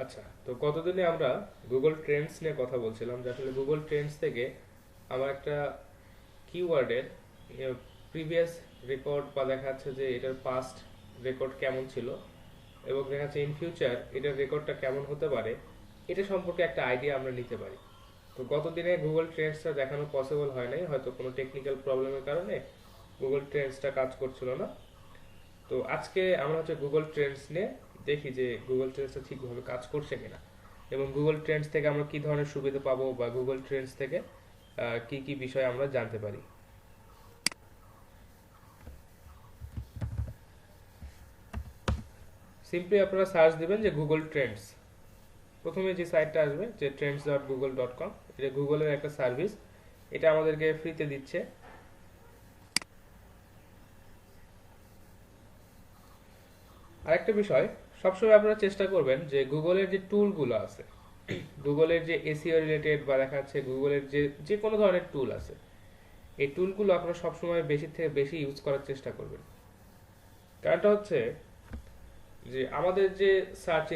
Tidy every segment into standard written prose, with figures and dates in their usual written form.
আচ্ছা, তো গতদিনে আমরা গুগল ট্রেন্ডস নিয়ে কথা বলছিলাম যে আসলে গুগল ট্রেন্ডস থেকে আমার একটা কিওয়ার্ডের প্রিভিয়াস রেকর্ড বা দেখা যাচ্ছে যে এটার পাস্ট রেকর্ড কেমন ছিল এবং দেখা যাচ্ছে ইন ফিউচার এটার রেকর্ডটা কেমন হতে পারে এটা সম্পর্কে একটা আইডিয়া আমরা নিতে পারি। তো গতদিনে গুগল ট্রেন্ডসটা দেখানো পসিবল হয় নাই, হয়তো কোনো টেকনিক্যাল প্রবলেমের কারণে গুগল ট্রেন্ডসটা কাজ করছিল না। তো আজকে আমরা হচ্ছে গুগল ট্রেন্ডস নিয়ে দেখি যে গুগল ট্রেন্ডসটা ঠিকভাবে কাজ করছে কিনা এবং গুগল ট্রেন্ডস থেকে আমরা কি ধরনের সুবিধা পাবো বা গুগল ট্রেন্ডস থেকে কি কি বিষয় আমরা জানতে পারি। সিম্পলি আপনারা সার্চ দিবেন যে গুগল ট্রেন্ডস, প্রথমে যে সাইটটা আসবে যে trends.google.com, এটা গুগলের একটা সার্ভিস, এটা আমাদেরকে ফ্রিতে দিচ্ছে। আরেকটা বিষয়, সবসময় আপনারা চেষ্টা করবেন যে গুগলের যে টুলগুলো আছে, গুগলের যে এসইও রিলেটেড বা দেখা যাচ্ছে গুগলের যে যে কোনো ধরনের টুল আছে, এই টুলগুলো আপনারা সবসময় বেশি থেকে বেশি ইউজ করার চেষ্টা করবেন। কারণটা হচ্ছে যে আমাদের সার্চ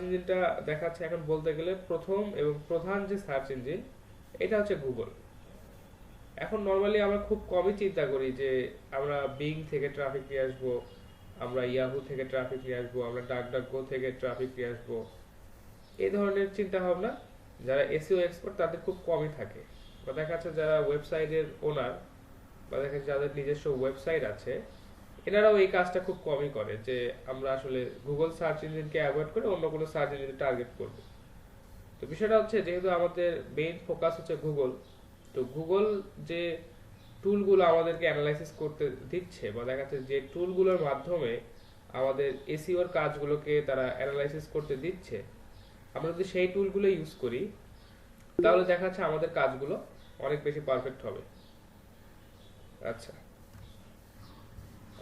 ইঞ্জিনটা দেখা যাচ্ছে এখন বলতে গেলে প্রথম এবং প্রধান যে সার্চ ইঞ্জিন এটা হচ্ছে গুগল। এখন নর্মালি আমরা খুব কমই চিন্তা করি যে আমরা বিং থেকে ট্রাফিক নিয়ে আসবো, আমরা ইয়াহু থেকে ট্রাফিক নিয়ে আসবো, আমরা ডাকডাকগো থেকে ট্রাফিক নিয়ে আসবো। এই ধরনের চিন্তা ভাবনা যারা এসইও এক্সপার্ট তাদের খুব কমই থাকে। বা দেখা যাচ্ছে যারা ওয়েবসাইটের ওনার বা দেখা যাচ্ছে যাদের নিজস্ব ওয়েবসাইট আছে, এনারাও এই কাজটা খুব কমই করে যে আমরা আসলে গুগল সার্চ ইঞ্জিনকে অ্যাভয়েড করে অন্য কোনো সার্চ ইঞ্জিন টার্গেট করব। তো বিষয়টা হচ্ছে যেহেতু আমাদের মেইন ফোকাস হচ্ছে গুগল, তো গুগল যে টুলগুলো আমাদেরকে অ্যানালাইসিস করতে দিচ্ছে বা দেখা যাচ্ছে যে টুলগুলোর মাধ্যমে আমাদের এসইওর কাজগুলোকে তারা অ্যানালাইসিস করতে দিচ্ছে, আমরা যদি সেই টুলগুলো ইউজ করি তাহলে দেখা যাচ্ছে আমাদের কাজগুলো অনেক বেশি পারফেক্ট হবে। আচ্ছা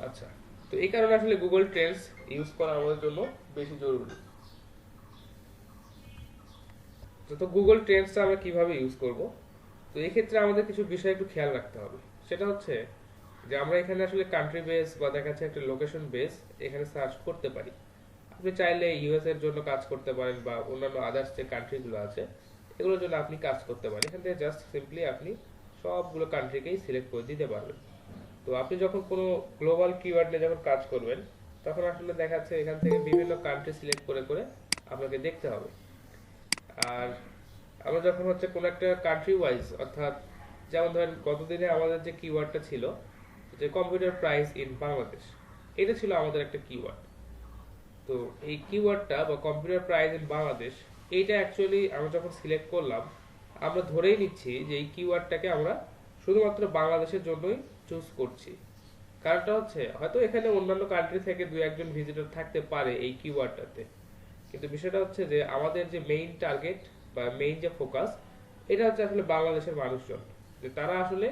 আচ্ছা, তো এই কারণে আসলে গুগল ট্রেন্ডস ইউজ করা আমাদের জন্য বেশি জরুরি। তো গুগল ট্রেন্ডসটা আমরা কিভাবে ইউজ করব, তো এই ক্ষেত্রে আমাদের কিছু বিষয় একটু খেয়াল রাখতে হবে। সেটা হচ্ছে যে আমরা এখানে আসলে কান্ট্রি বেস বা দেখা যাচ্ছে একটা লোকেশন বেস এখানে সার্চ করতে পারি। আপনি চাইলে ইউএস এর জন্য কাজ করতে পারেন বা অন্যান্য আদার্স যে কান্ট্রিগুলো আছে এগুলোর জন্য আপনি কাজ করতে পারেন। এখান থেকে জাস্ট সিম্পলি আপনি সবগুলো কান্ট্রিকেই সিলেক্ট করে দিতে পারবেন। তো আপনি যখন কোনো গ্লোবাল কিওয়ার্ড নিয়ে যখন কাজ করবেন তখন আসলে দেখা যাচ্ছে এখান থেকে বিভিন্ন কান্ট্রি সিলেক্ট করে করে আপনাকে দেখতে হবে। আর আমরা যখন হচ্ছে কোনো একটা কান্ট্রি ওয়াইজ, অর্থাৎ যেমন ধরেন গতদিনে আমাদের যে কিওয়ার্ডটা ছিল যে কম্পিউটার প্রাইস ইন বাংলাদেশ, এটা ছিল আমাদের একটা কিওয়ার্ড। তো এই কিওয়ার্ডটা বা কম্পিউটার প্রাইস ইন বাংলাদেশ, এইটা অ্যাকচুয়ালি আমরা যখন সিলেক্ট করলাম আমরা ধরেই নিচ্ছি যে এই কিওয়ার্ডটাকে আমরা শুধুমাত্র বাংলাদেশের জন্যই চুজ করছি। কারণটা হচ্ছে হয়তো এখানে অন্যান্য কান্ট্রি থেকে দুই একজন ভিজিটর থাকতে পারে এই কিওয়ার্ডটাতে, কিন্তু বিষয়টা হচ্ছে যে আমাদের যে মেইন টার্গেট বা মেইন যে ফোকাস এটা হচ্ছে আসলে বাংলাদেশের মানুষজন, যে তারা আসলে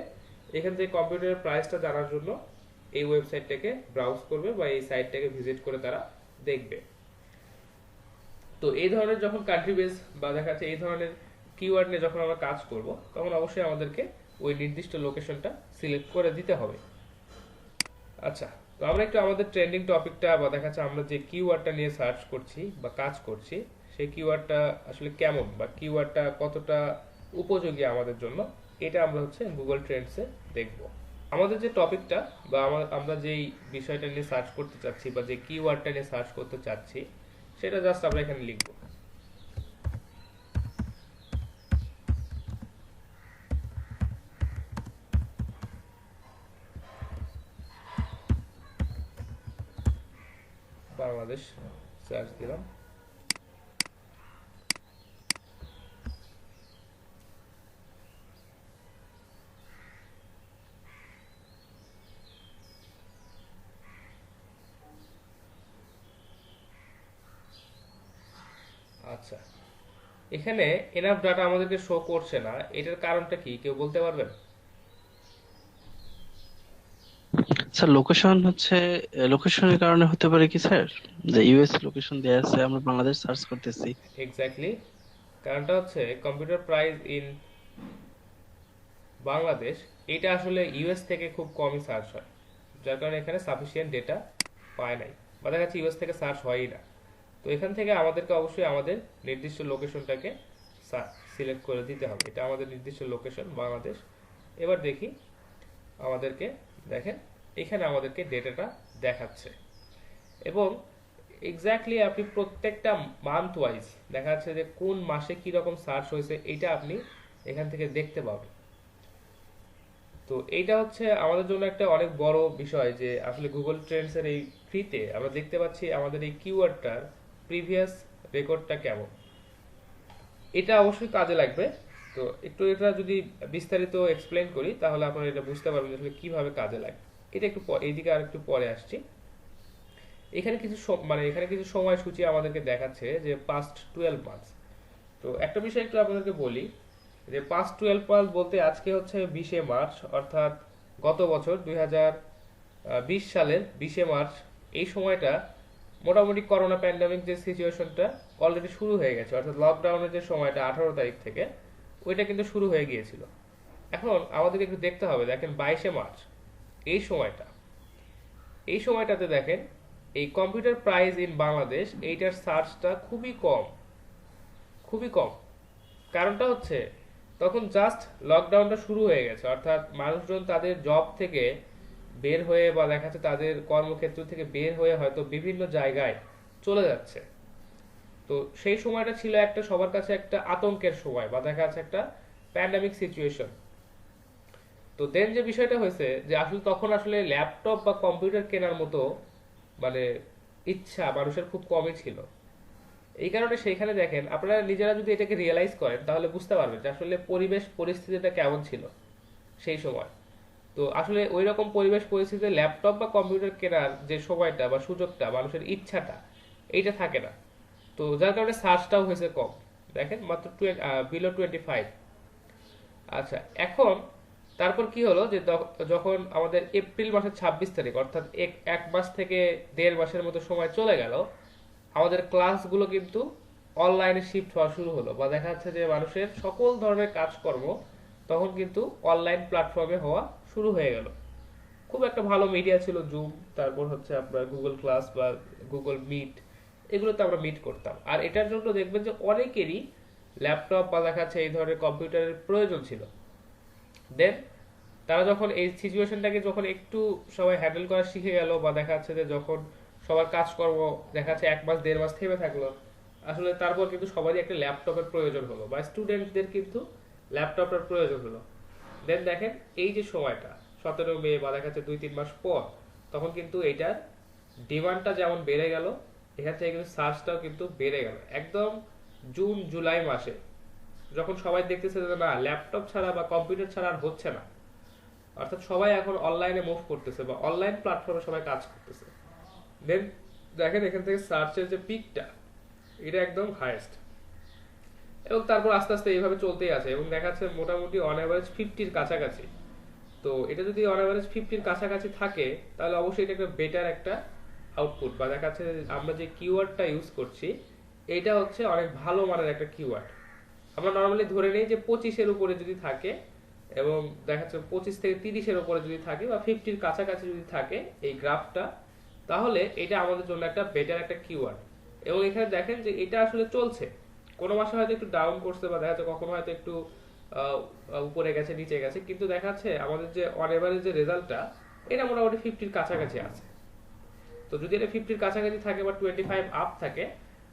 এখান থেকে কম্পিউটারের প্রাইসটা জানার জন্য এই ওয়েবসাইটটাকে ব্রাউজ করবে বা এই সাইটটাকে ভিজিট করে তারা দেখবে। তো এই ধরনের যখন কান্ট্রি বেস বা দেখা যাচ্ছে এই ধরনের কিওয়ার্ড নিয়ে যখন আমরা কাজ করব তখন অবশ্যই আমাদেরকে ওই নির্দিষ্ট লোকেশনটা সিলেক্ট করে দিতে হবে। আচ্ছা, তো আমরা একটু আমাদের ট্রেন্ডিং টপিকটা বা দেখা যাচ্ছে আমরা যে কিওয়ার্ডটা নিয়ে সার্চ করছি বা কাজ করছি সেই কিওয়ার্ডটা আসলে কেমন বা কিওয়ার্ডটা কতটা উপযোগী আমাদের জন্য, এটা আমরা হচ্ছে গুগল ট্রেন্ডসে দেখব। আমাদের যে টপিকটা বা আমরা যেই বিষয়টা নিয়ে সার্চ করতে চাচ্ছি বা যে কিওয়ার্ডটা নিয়ে সার্চ করতে চাচ্ছি সেটা জাস্ট আমরা এখানে লিখব। বাংলাদেশ সার্চ দিলাম। আচ্ছা, এখানে এনাফ ডাটা আমাদেরকে শো করছে না, এটার কারণটা কি কেউ বলতে পারবেন? স্যার লোকেশন হচ্ছে লোকেশনের কারণে হতে পারে কি স্যার? যে ইউএস লোকেশন দেয়া আছে, আমরা বাংলাদেশ সার্চ করতেছি। এক্স্যাক্টলি, কারণটা হচ্ছে কম্পিউটার প্রাইস ইন বাংলাদেশ, এটা আসলে ইউএস থেকে খুব কমই সার্চ হয়, যার কারণে এখানে সাফিসিয়েন্ট ডেটা পায় নাই বা দেখা যাচ্ছে ইউএস থেকে সার্চ হয়ই না। তো এখান থেকে আমাদেরকে অবশ্যই আমাদের নির্দিষ্ট লোকেশনটাকে সিলেক্ট করে দিতে হবে। এটা আমাদের নির্দিষ্ট লোকেশন বাংলাদেশ। এবার দেখি আমাদেরকে, দেখেন এখানে আমাদেরকে ডেটাটা দেখাচ্ছে এবং এক্স্যাক্টলি আপনি প্রত্যেকটা মান্থ ওয়াইজ দেখা যাচ্ছে যে কোন মাসে কি রকম সার্চ হয়েছে এটা আপনি এখান থেকে দেখতে পাবেন। তো এইটা হচ্ছে আমাদের জন্য একটা অনেক বড় বিষয় যে আসলে গুগল ট্রেন্ডস এর এই ফ্রিতে আমরা দেখতে পাচ্ছি আমাদের এই কিওয়ার্ডটার প্রিভিয়াস রেকর্ডটা কেমন। এটা অবশ্যই কাজে লাগবে। তো একটু এটা যদি বিস্তারিত এক্সপ্লেন করি তাহলে আপনারা এটা বুঝতে পারবেন যে আসলে কিভাবে কাজে লাগে। এটা একটু এইদিকে আর একটু পরে আসছি। এখানে কিছু মানে এখানে কিছু সময়সূচি আমাদেরকে দেখাচ্ছে যে পাস্ট 12 মান্থস। তো একটা বিষয় একটু আপনাদেরকে বলি যে পাস্ট 12 মান্থ বলতে আজকে হচ্ছে 20শে মার্চ, অর্থাৎ গত বছর 2020 সালের 20শে মার্চ। এই সময়টা মোটামুটি করোনা প্যান্ডামিক যে সিচুয়েশনটা অলরেডি শুরু হয়ে গেছে, অর্থাৎ লকডাউনের যে সময়টা 18 তারিখ থেকে ওইটা কিন্তু শুরু হয়ে গিয়েছিল। এখন আমাদেরকে একটু দেখতে হবে, দেখেন 22শে মার্চ এই সময়টা, এই সময়টাতে দেখেন এই কম্পিউটার প্রাইস ইন বাংলাদেশ এইটার সার্চটা খুবই কম, খুবই কম। কারণটা হচ্ছে তখন জাস্ট লকডাউনটা শুরু হয়ে গেছে, অর্থাৎ মানুষজন তাদের জব থেকে বের হয়ে বা দেখা যাচ্ছে তাদের কর্মক্ষেত্র থেকে বের হয়ে হয়তো বিভিন্ন জায়গায় চলে যাচ্ছে। তো সেই সময়টা ছিল একটা সবার কাছে একটা আতঙ্কের সময় বা দেখা যাচ্ছে একটা প্যান্ডামিক সিচুয়েশন। তো দেন যে বিষয়টা হয়েছে যে আসলে তখন আসলে ল্যাপটপ বা কম্পিউটার কেনার মতো মানে ইচ্ছা মানুষের খুব কমই ছিল। এই কারণে সেইখানে দেখেন আপনারা নিজেরা যদি এটাকে রিয়েলাইজ করেন তাহলে বুঝতে পারবেন যে আসলে পরিবেশ পরিস্থিতিটা কেমন ছিল সেই সময়। তো আসলে ওই রকম পরিবেশ পরিস্থিতিতে ল্যাপটপ বা কম্পিউটার কেনার যে সময়টা বা সুযোগটা মানুষের ইচ্ছাটা এইটা থাকে না। তো যার কারণে সার্চটাও হয়েছে কম, দেখেন মাত্র বিলো 25। আচ্ছা, এখন তারপর কি হলো যে যখন আমাদের এপ্রিল মাসের 26 তারিখ, অর্থাৎ এক মাস থেকে 1.5 মাসের মতো সময় চলে গেল, আমাদের ক্লাসগুলো কিন্তু অনলাইনে শিফট হওয়া শুরু হলো বা দেখা যাচ্ছে যে মানুষের সকল ধরনের কাজকর্ম তখন কিন্তু অনলাইন প্ল্যাটফর্মে হওয়া শুরু হয়ে গেল। খুব একটা ভালো মিডিয়া ছিল জুম, তারপর হচ্ছে আপনার গুগল ক্লাস বা গুগল মিট, এগুলোতে আমরা মিট করতাম। আর এটার জন্য দেখবেন যে অনেকেরই ল্যাপটপ বা দেখা যাচ্ছে এই ধরনের কম্পিউটারের প্রয়োজন ছিল। দেন তারা যখন এই সিচুয়েশনটাকে যখন একটু সবাই হ্যান্ডেল করা শিখে গেল বা দেখা যাচ্ছে যে যখন সবার কাজকর্ম দেখা যাচ্ছে 1 মাস 1.5 মাস থেমে থাকলো, আসলে তারপর কিন্তু সবারই একটা ল্যাপটপের প্রয়োজন হলো বা স্টুডেন্টদের কিন্তু ল্যাপটপের প্রয়োজন হলো। দেন দেখেন এই যে সময়টা 17 মে বা দেখা যাচ্ছে 2-3 মাস পর, তখন কিন্তু এইটার ডিমান্ডটা যেমন বেড়ে গেল, এখান থেকে কিন্তু সার্চটাও কিন্তু বেড়ে গেল একদম জুন জুলাই মাসে, যখন সবাই দেখতেছে যে না ল্যাপটপ ছাড়া বা কম্পিউটার ছাড়া আর হচ্ছে না, অর্থাৎ সবাই এখন অনলাইনে মুভ করতেছে বা অনলাইন প্ল্যাটফর্মে সবাই কাজ করতেছে। দেন দেখেন এখান থেকে সার্চের যে পিকটা এটা একদম হাইয়েস্ট এবং তারপর আস্তে আস্তে এইভাবে চলতেই আছে এবং দেখা যাচ্ছে মোটামুটি অন অ্যাভারেজ 50-র কাছাকাছি। তো এটা যদি অন অ্যাভারেজ 50-র কাছাকাছি থাকে তাহলে অবশ্যই এটা একটা বেটার একটা আউটপুট বা দেখা যাচ্ছে আমরা যে কিওয়ার্ডটা ইউজ করছি এটা হচ্ছে অনেক ভালো মানের একটা কিওয়ার্ড। আমরা নর্মালি ধরে নিই যে 25-এর উপরে যদি থাকে এবং দেখা যাচ্ছে 25 থেকে 30-এর উপরে যদি থাকে বা 50-র কাছাকাছি যদি থাকে এই গ্রাফটা, তাহলে এটা আমাদের জন্য একটা বেটার একটা কিওয়ার্ড। এবং এখানে দেখেন যে এটা আসলে চলছে, কোনো মাসে হয়তো একটু ডাউন করছে বা দেখা যাচ্ছে কখনো হয়তো একটু উপরে গেছে নিচে গেছে, কিন্তু দেখা যাচ্ছে আমাদের যে অন এভারেজ যে রেজাল্টটা এটা মোটামুটি 50-র কাছাকাছি আছে। তো যদি এটা 50-র কাছাকাছি থাকে বা 25 আপ থাকে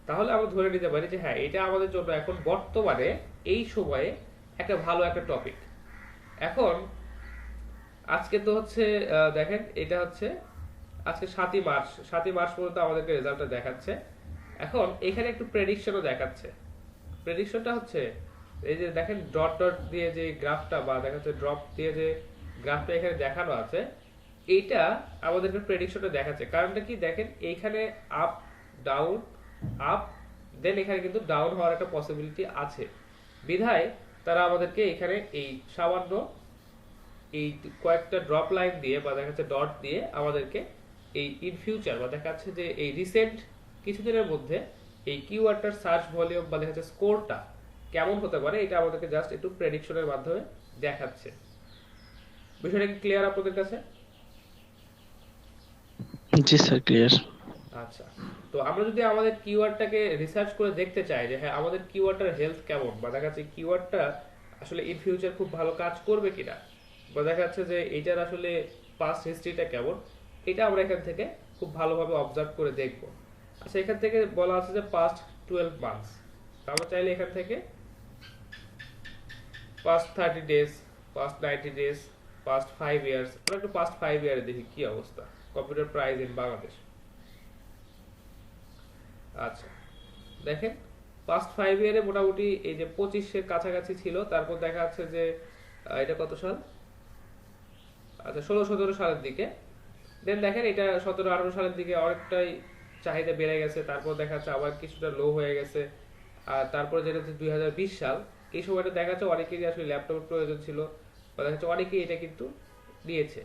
তাহলে আমরা ধরে নিতে পারি যে হ্যাঁ এটা আমাদের জন্য এখন বর্তমানে এই সময়ে একটা ভালো একটা টপিক। এখন আজকে তো হচ্ছে দেখেন এটা হচ্ছে আজকে 7ই মার্চ, 7ই মার্চ পর্যন্ত আমাদেরকে রেজাল্টটা দেখাচ্ছে। এখন এখানে একটু প্রেডিকশনও দেখাচ্ছে। প্রেডিকশনটা হচ্ছে এই যে দেখেন ডট ডট দিয়ে যে গ্রাফটা বা দেখা যাচ্ছে ড্রপ দিয়ে যে গ্রাফটা এখানে দেখানো আছে, এইটা আমাদেরকে প্রেডিকশনটা দেখাচ্ছে। কারণটা কি দেখেন এইখানে আপ ডাউন আপ, দেন এখানে কিন্তু ডাউন হওয়ার একটা পসিবিলিটি আছে, বিধায় তারা আমাদেরকে এখানে এই সামান্য এই কয়েকটা ড্রপ লাইন দিয়ে বা দেখা যাচ্ছে ডট দিয়ে আমাদেরকে এই ইন ফিউচার বা দেখা যাচ্ছে যে এই রিসেন্ট কিছুদিনের মধ্যে এই কিওয়ার্ডটার সার্চ ভলিউম বা দেখা যাচ্ছে স্কোরটা কেমন হতে পারে এটা আমাদেরকে জাস্ট একটু প্রেডিকশনের মাধ্যমে দেখাচ্ছে। বিষয়টা কি ক্লিয়ার আপনাদের কাছে? জি স্যার, ক্লিয়ার। আচ্ছা, তো আমরা যদি আমাদের কিওয়ার্ডটাকে রিসার্চ করে দেখতে চাই যে হ্যাঁ আমাদের কিওয়ার্ডটার হেলথ কেমন, বা দেখা যাচ্ছে কিওয়ার্ডটা আসলে ইন ফিউচার খুব ভালো কাজ করবে কিনা, বা দেখা যাচ্ছে যে এইটার আসলে পাস্ট হিস্ট্রিটা কেমন, এটা আমরা এখান থেকে খুব ভালোভাবে অবজার্ভ করে দেখব। আচ্ছা, এখান থেকে বলা আছে যে পাস্ট 12 মান্থস। আমরা চাইলে এখান থেকে past 30 days, past 90 days, past 5 years, আমরা একটু পাস্ট 5 ইয়ারে দেখি কি অবস্থা কম্পিউটার প্রাইস ইন বাংলাদেশ। আচ্ছা, দেখেন পাস্ট 5 ইয়ারে মোটামুটি এই যে 25-এর কাছাকাছি ছিল, তারপর দেখা যাচ্ছে যে এটা কত সাল, আচ্ছা 16-17 সালের দিকে, দেন দেখেন এটা 17-18 সালের দিকে অনেকটাই চাহিদা বেড়ে গেছে, তারপর দেখা যাচ্ছে আবার কিছুটা লো হয়ে গেছে। আর তারপরে যেটা হচ্ছে 2020 সাল, এই সময়টা দেখা যাচ্ছে অনেকেরই আসলে ল্যাপটপের প্রয়োজন ছিল, বা দেখা যাচ্ছে অনেকেই এটা কিন্তু নিয়েছে।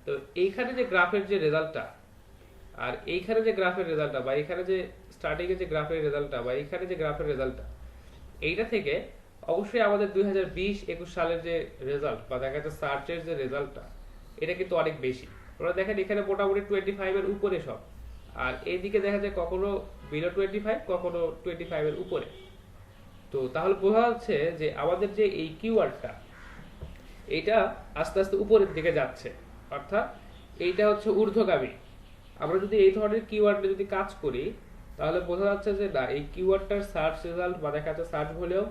তো এইখানে যে গ্রাফের যে রেজাল্টটা, আর এইখানে যে গ্রাফের রেজাল্টটা, বা এইখানে যে স্টার্টিং এ যে গ্রাফের রেজাল্টটা, বা এইখানে যে গ্রাফের রেজাল্টটা, এইটা থেকে অবশ্যই আমাদের 2020-21 সালের যে রেজাল্ট, বা দেখা যাচ্ছে সার্চের যে রেজাল্টটা, এটা কিন্তু অনেক বেশি। আপনারা দেখেন এখানে মোটামুটি 25 এর উপরে সব, আর এইদিকে দেখা যায় কখনো বিলো 25, কখনো 25 এর উপরে। তো তাহলে বোঝা যাচ্ছে যে আমাদের যে এই কিওয়ার্ডটা, এইটা আস্তে আস্তে উপরের দিকে যাচ্ছে, অর্থাৎ এইটা হচ্ছে ঊর্ধ্বগামী। আমরা যদি এই ধরনের কিওয়ার্ডে যদি কাজ করি, তাহলে বোঝা যাচ্ছে যে না, এই কিওয়ার্ডটার সার্চ রেজাল্ট বা দেখা যাচ্ছে সার্চ ভলিউম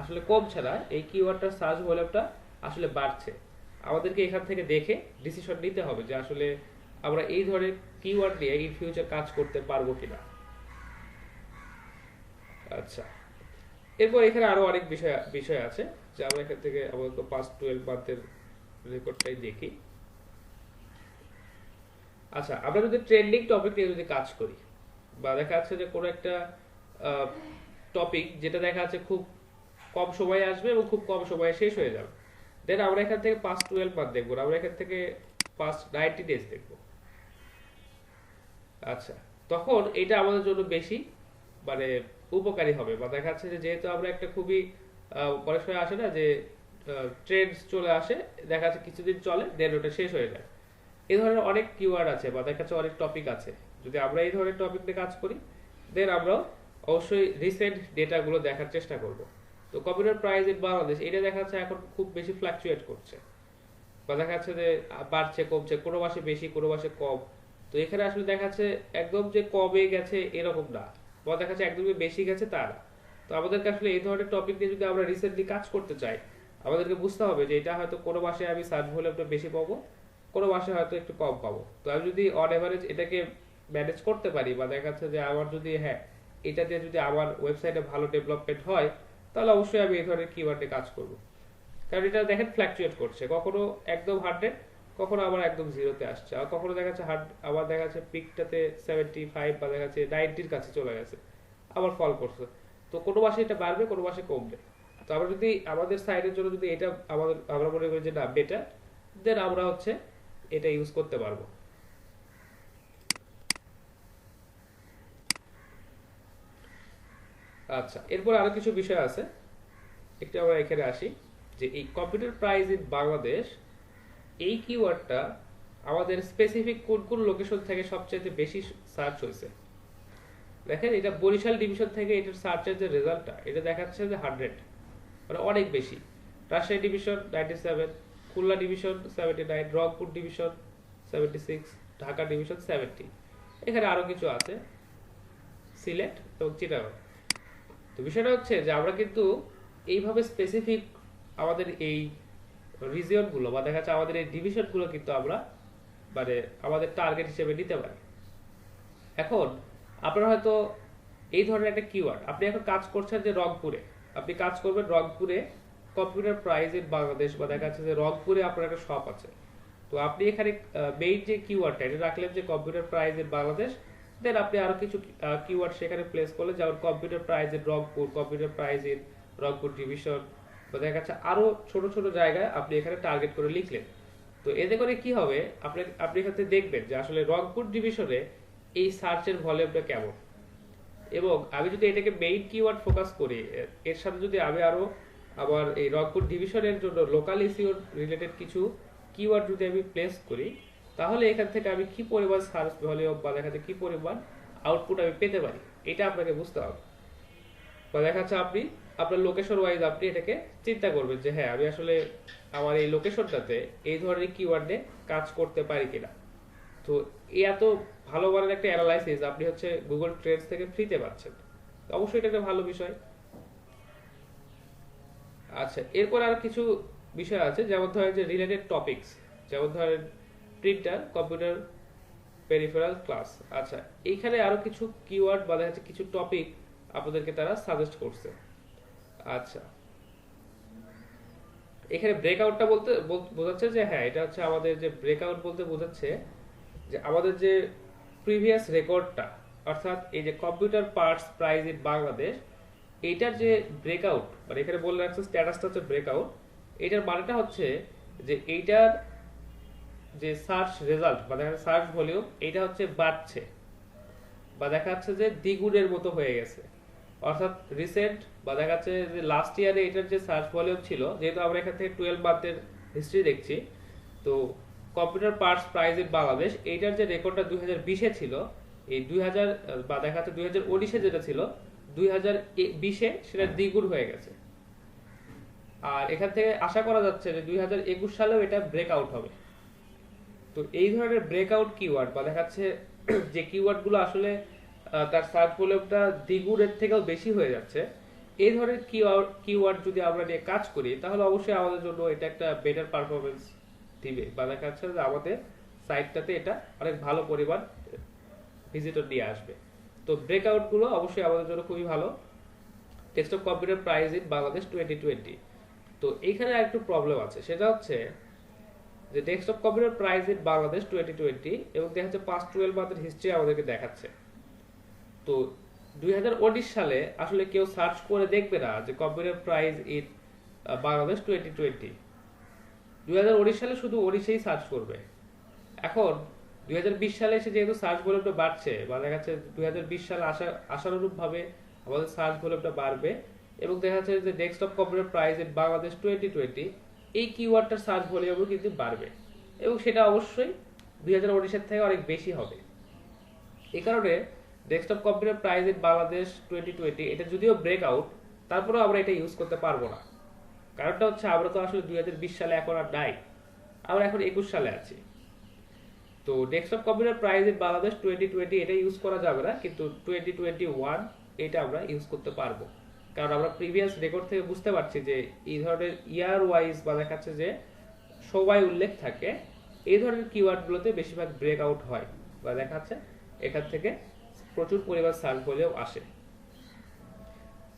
আসলে কমছে না, এই কিওয়ার্ডটার সার্চ ভলিউমটা আসলে বাড়ছে। আমাদেরকে এখান থেকে দেখে ডিসিশন নিতে হবে যে আসলে আমরা এই ধরনের কিওয়ার্ড নিয়ে ইন ফিউচার কাজ করতে পারবো কিনা। আচ্ছা, এরপর এখানে আরো অনেক বিষয় বিষয় আছে, যে আমরা এখান থেকে আপাতত পাস্ট 12 মান্থের রেকর্ডটাই দেখি। আচ্ছা, আমরা যদি ট্রেন্ডিং টপিক নিয়ে যদি কাজ করি, বা দেখা যাচ্ছে যে কোনো একটা টপিক যেটা দেখা যাচ্ছে খুব কম সময়ে আসবে এবং খুব কম সময়ে শেষ হয়ে যাবে, দেন আমরা এখান থেকে পাস্ট 12 মান্থ দেখবো না, আমরা এখান থেকে পাস্ট 90 ডেজ দেখবো। আচ্ছা, তখন এটা আমাদের জন্য বেশি মানে উপকারী হবে, বা দেখা যাচ্ছে যে যেহেতু আমরা একটা খুবই অনেক সময় আসে না যে ট্রেন্ডস চলে আসে, দেখা যাচ্ছে কিছুদিন চলে দেন ওটা শেষ হয়ে যায়। এই ধরনের অনেক কিওয়ার্ড আছে, বা দেখা যাচ্ছে অনেক টপিক আছে, যদি আমরা এই ধরনের টপিক নিয়ে কাজ করি, দেন আমরা অবশ্যই রিসেন্ট ডেটাগুলো দেখার চেষ্টা করব। তো কম্পিউটার প্রাইস ইন বাংলাদেশ, এটা দেখা যাচ্ছে এখন খুব বেশি ফ্লাকচুয়েট করছে, বা দেখা যাচ্ছে যে বাড়ছে কমছে, কোনো মাসে বেশি কোনো মাসে কম। তো এখানে আসলে দেখা যাচ্ছে একদম যে কমে গেছে এরকম না, বা দেখা যাচ্ছে একদমই বেশি গেছে তা না। তো আমাদেরকে আসলে এই ধরনের টপিক নিয়ে যদি আমরা রিসেন্টলি কাজ করতে চাই, আমাদেরকে বুঝতে হবে যে এটা হয়তো কোনো মাসে আমি সার্চ ভলিউমটা বেশি পাবো, কোনো মাসে হয়তো একটু কম পাবো। তো আমি যদি অন এভারেজ এটাকে ম্যানেজ করতে পারি, বা দেখা যাচ্ছে যে আমার যদি হ্যাঁ এটা দিয়ে যদি আমার ওয়েবসাইটে ভালো ডেভেলপমেন্ট হয়, তাহলে অবশ্যই আমি এই ধরনের কিওয়ার্ডে কাজ করব। কারণ এটা দেখেন ফ্ল্যাকচুয়েট করছে, কখনো একদম 100, কখনো আবার একদম জিরোতে আসছে, আর কখনো দেখা যাচ্ছে আবার দেখা যাচ্ছে পিকটাতে 75, বা দেখা যাচ্ছে 90-র কাছে চলে গেছে, আবার ফল করছে। তো কোনো মাসে এটা বাড়বে, কোনো মাসে কমবে। তো আমরা যদি আমাদের সাইডের জন্য যদি এটা আমরা মনে করি যে না বেটার, দেন আমরা হচ্ছে এটা ইউজ করতে পারবো। আচ্ছা, এরপর আরো কিছু বিষয় আছে, একটু আমরা এখানে আসি, যে এই কম্পিউটার প্রাইস ইন বাংলাদেশ, এই কিওয়ার্ডটা আমাদের স্পেসিফিক কোন কোন লোকেশন থেকে সবচেয়ে বেশি সার্চ হয়েছে। দেখেন এটা বরিশাল ডিভিশন থেকে এটার সার্চের যে রেজাল্টটা, এটা দেখাচ্ছে যে 100, মানে অনেক বেশি। Rajshahi division 97, Khulna division 79, Rangpur division 76, Dhaka division 70, এখানে আরো কিছু আছে, সিলেট এবং চিটাগাং। তো বিষয়টা হচ্ছে যে আমরা কিন্তু এইভাবে স্পেসিফিক আমাদের এই রিজিয়ন গুলো, বা দেখা যাচ্ছে আমাদের এই ডিভিশন গুলো কিন্তু আমরা মানে আমাদের টার্গেট হিসেবে নিতে পারি। এখন আপনার হয়তো এই ধরনের একটা কিওয়ার্ড, আপনি এখন কাজ করছেন যে রংপুরে, আপনি কাজ করবেন রংপুরে কম্পিউটার প্রাইস ইন বাংলাদেশ, বা দেখা যাচ্ছে যে রংপুরে আপনার একটা শপ আছে। তো আপনি এখানে মেইন যে কিওয়ার্ডটা এটা রাখলেন যে কম্পিউটার প্রাইস ইন বাংলাদেশ, দেন আপনি আরো কিছু কিওয়ার্ড সেখানে প্লেস করলেন, যেমন computer price in Rangpur, computer price in Rangpur division, বা দেখা যাচ্ছে আরো ছোট ছোট জায়গায় আপনি এখানে টার্গেট করে লিখলেন। তো এতে করে কি হবে, আপনি আপনি এখান থেকে দেখবেন যে আসলে রংপুর ডিভিশনে এই সার্চের ভলিউমটা কেমন। এবং আমি যদি এটাকে মেইন কিওয়ার্ড ফোকাস করি, এর সাথে যদি আমি আরো আবার এই রংপুর ডিভিশনের জন্য লোকাল ইস্যু রিলেটেড কিছু কিওয়ার্ড যদি আমি প্লেস করি, তাহলে এখান থেকে আমি কি পরিমাণ সার্চ ভলিউম, বা দেখা যাচ্ছে কি পরিমাণ আউটপুট আমি পেতে পারি, এটা আপনাকে বুঝতে হবে। বা দেখা যাচ্ছে আপনি আপনার লোকেশন ওয়াইজ আপনি এটাকে চিন্তা করবেন যে হ্যাঁ আমি আসলে আমার এই লোকেশনটাতে এই ধরনের কিওয়ার্ডে কাজ করতে পারি কিনা। তো এত ভালো মানের একটা অ্যানালাইসিস আপনি হচ্ছে গুগল ট্রেন্ডস থেকে ফ্রিতে পাচ্ছেন, অবশ্যই এটা একটা ভালো বিষয়। আচ্ছা, এরপর আর কিছু বিষয় আছে, যেমন ধরেন যে রিলেটেড টপিকস, যেমন ধরেন প্রিন্টার, কম্পিউটার, পেরিফেরাল ক্লাস। আচ্ছা, এইখানে আরো কিছু কিওয়ার্ড বা দেখা যাচ্ছে কিছু টপিক আপনাদেরকে তারা সাজেস্ট করছে। আচ্ছা, এখানে ব্রেকআউটটা বলতে বোঝাচ্ছে যে হ্যাঁ এটা হচ্ছে আমাদের যে ব্রেকআউট বলতে বোঝাচ্ছে যে আমাদের যে প্রিভিয়াস রেকর্ডটা, অর্থাৎ এই যে computer parts prize in Bangladesh, এইটার যে ব্রেকআউট, মানে এখানে বলে রাখছে স্ট্যাটাসটা হচ্ছে ব্রেকআউট। এটার মানেটা হচ্ছে যে এইটার যে সার্চ রেজাল্ট বা দেখা সার্চ ভলিউম, এটা হচ্ছে বাড়ছে বা দেখা যাচ্ছে যে দ্বিগুণের মতো হয়ে গেছে। অর্থাৎ রিসেন্ট বা দেখা যাচ্ছে যে লাস্ট ইয়ারে এটার যে সার্চ ভলিউম ছিল, যেহেতু আমরা এখান থেকে 12 মান্থের হিস্ট্রি দেখছি, তো computer parts prize in Bangladesh এইটার যে রেকর্ডটা 2020-এ ছিল, এই 2000 বা দেখা যাচ্ছে 2019-এ যেটা ছিল 2020-এ সেটা দ্বিগুণ হয়ে গেছে। আর এখান থেকে আশা করা যাচ্ছে যে 2021 সালেও এটা ব্রেকআউট হবে। তো এই ধরনের ব্রেকআউট কিওয়ার্ড বা দেখা যাচ্ছে যে কিওয়ার্ডগুলো আসলে তার সার্চ ভলিউমটা দ্বিগুণের থেকেও বেশি হয়ে যাচ্ছে, এই ধরনের কিওয়ার্ড যদি আমরা নিয়ে কাজ করি তাহলে অবশ্যই আমাদের জন্য এটা একটা বেটার পারফরমেন্স দিবে বা দেখা যাচ্ছে যে আমাদের সাইটটাতে এটা অনেক ভালো পরিমাণ ভিজিটর নিয়ে আসবে। তো ব্রেকআউট গুলো অবশ্যই আমাদের জন্য খুবই ভালো। Desktop computer prize in Bangladesh 2020। তো এইখানে একটু প্রবলেম আছে, সেটা হচ্ছে যে desktop computer prize in Bangladesh 2020 এবং দেখা যাচ্ছে পাস্ট 12 মান্থের হিস্ট্রি আমাদেরকে দেখাচ্ছে। তো 2019 সালে আসলে কেউ সার্চ করে দেখবে না যে কম্পিউটার প্রাইজ ইন বাংলাদেশ 2020। 2019 সালে শুধু 19-এই সার্চ করবে। এখন 2020 সালে এসে যেহেতু সার্চ ভলিউমটা বাড়ছে বা দেখা যাচ্ছে 2020 সালে আশানুরূপ ভাবে আমাদের সার্চ ভলিউমটা বাড়বে এবং দেখা যাচ্ছে যে desktop computer prize in Bangladesh 2020 এই কিওয়ার্ডটার সার্চ ভলিউমও কিন্তু বাড়বে এবং সেটা অবশ্যই 2019-এর থেকে অনেক বেশি হবে। এই কারণে desktop computer prize in Bangladesh 2020 এটা যদিও ব্রেকআউট, তারপরেও আমরা এটা ইউজ করতে পারবো না। কারণটা হচ্ছে আমরা তো আসলে 2020 সালে এখন আর নাই, আমরা এখন 21 সালে আছি। তো desktop computer prize in Bangladesh 2020 এটা ইউজ করা যাবে না, কিন্তু 2021 এটা আমরা ইউজ করতে পারবো। কারণ আমরা প্রিভিয়াস রেকর্ড থেকে বুঝতে পারছি যে এই ধরনের ইয়ার ওয়াইজ বা দেখাচ্ছে যে সময় উল্লেখ থাকে, এই ধরনের কিওয়ার্ডগুলোতে বেশিরভাগ ব্রেকআউট হয় বা দেখাচ্ছে এখান থেকে প্রচুর পরিমাণ সার্চ ভলিউম আসে।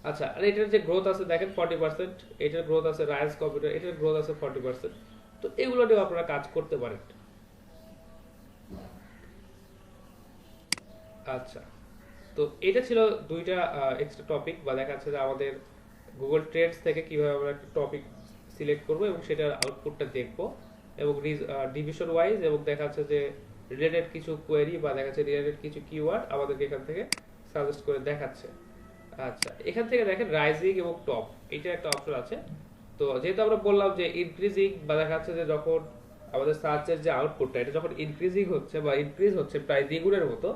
আচ্ছা, আর এটার যে গ্রোথ আছে দেখেন 40%, এটার গ্রোথ আছে রায়াস কম্পিউটার, এটার গ্রোথ আছে 40%। তো এগুলো নিয়ে আপনারা কাজ করতে পারেন। আচ্ছা, তো এটা ছিল দুইটা এক্সট্রা টপিক বা দেখা যাচ্ছে যে আমাদের গুগল ট্রেন্ডস থেকে কিভাবে আমরা একটা টপিক সিলেক্ট করব এবং সেটার আউটপুটটা দেখব এবং ডিভিশন ওয়াইজ এবং দেখা যাচ্ছে যে রিলেটেড কিছু কোয়েরি বা দেখা যাচ্ছে রিলেটেড কিছু কিওয়ার্ড আমাদেরকে এখান থেকে সাজেস্ট করে দেখাচ্ছে। আচ্ছা, এখান থেকে দেখেন রাইজিং এবং টপ, এটা একটা অপশন আছে। তো যেহেতু আমরা বললাম যে ইনক্রিজিং বা দেখা যাচ্ছে যে যখন আমাদের সার্চের যে আউটপুটটা এটা যখন ইনক্রিজিং হচ্ছে বা ইনক্রিজ হচ্ছে প্রায় দ্বিগুণের মতো,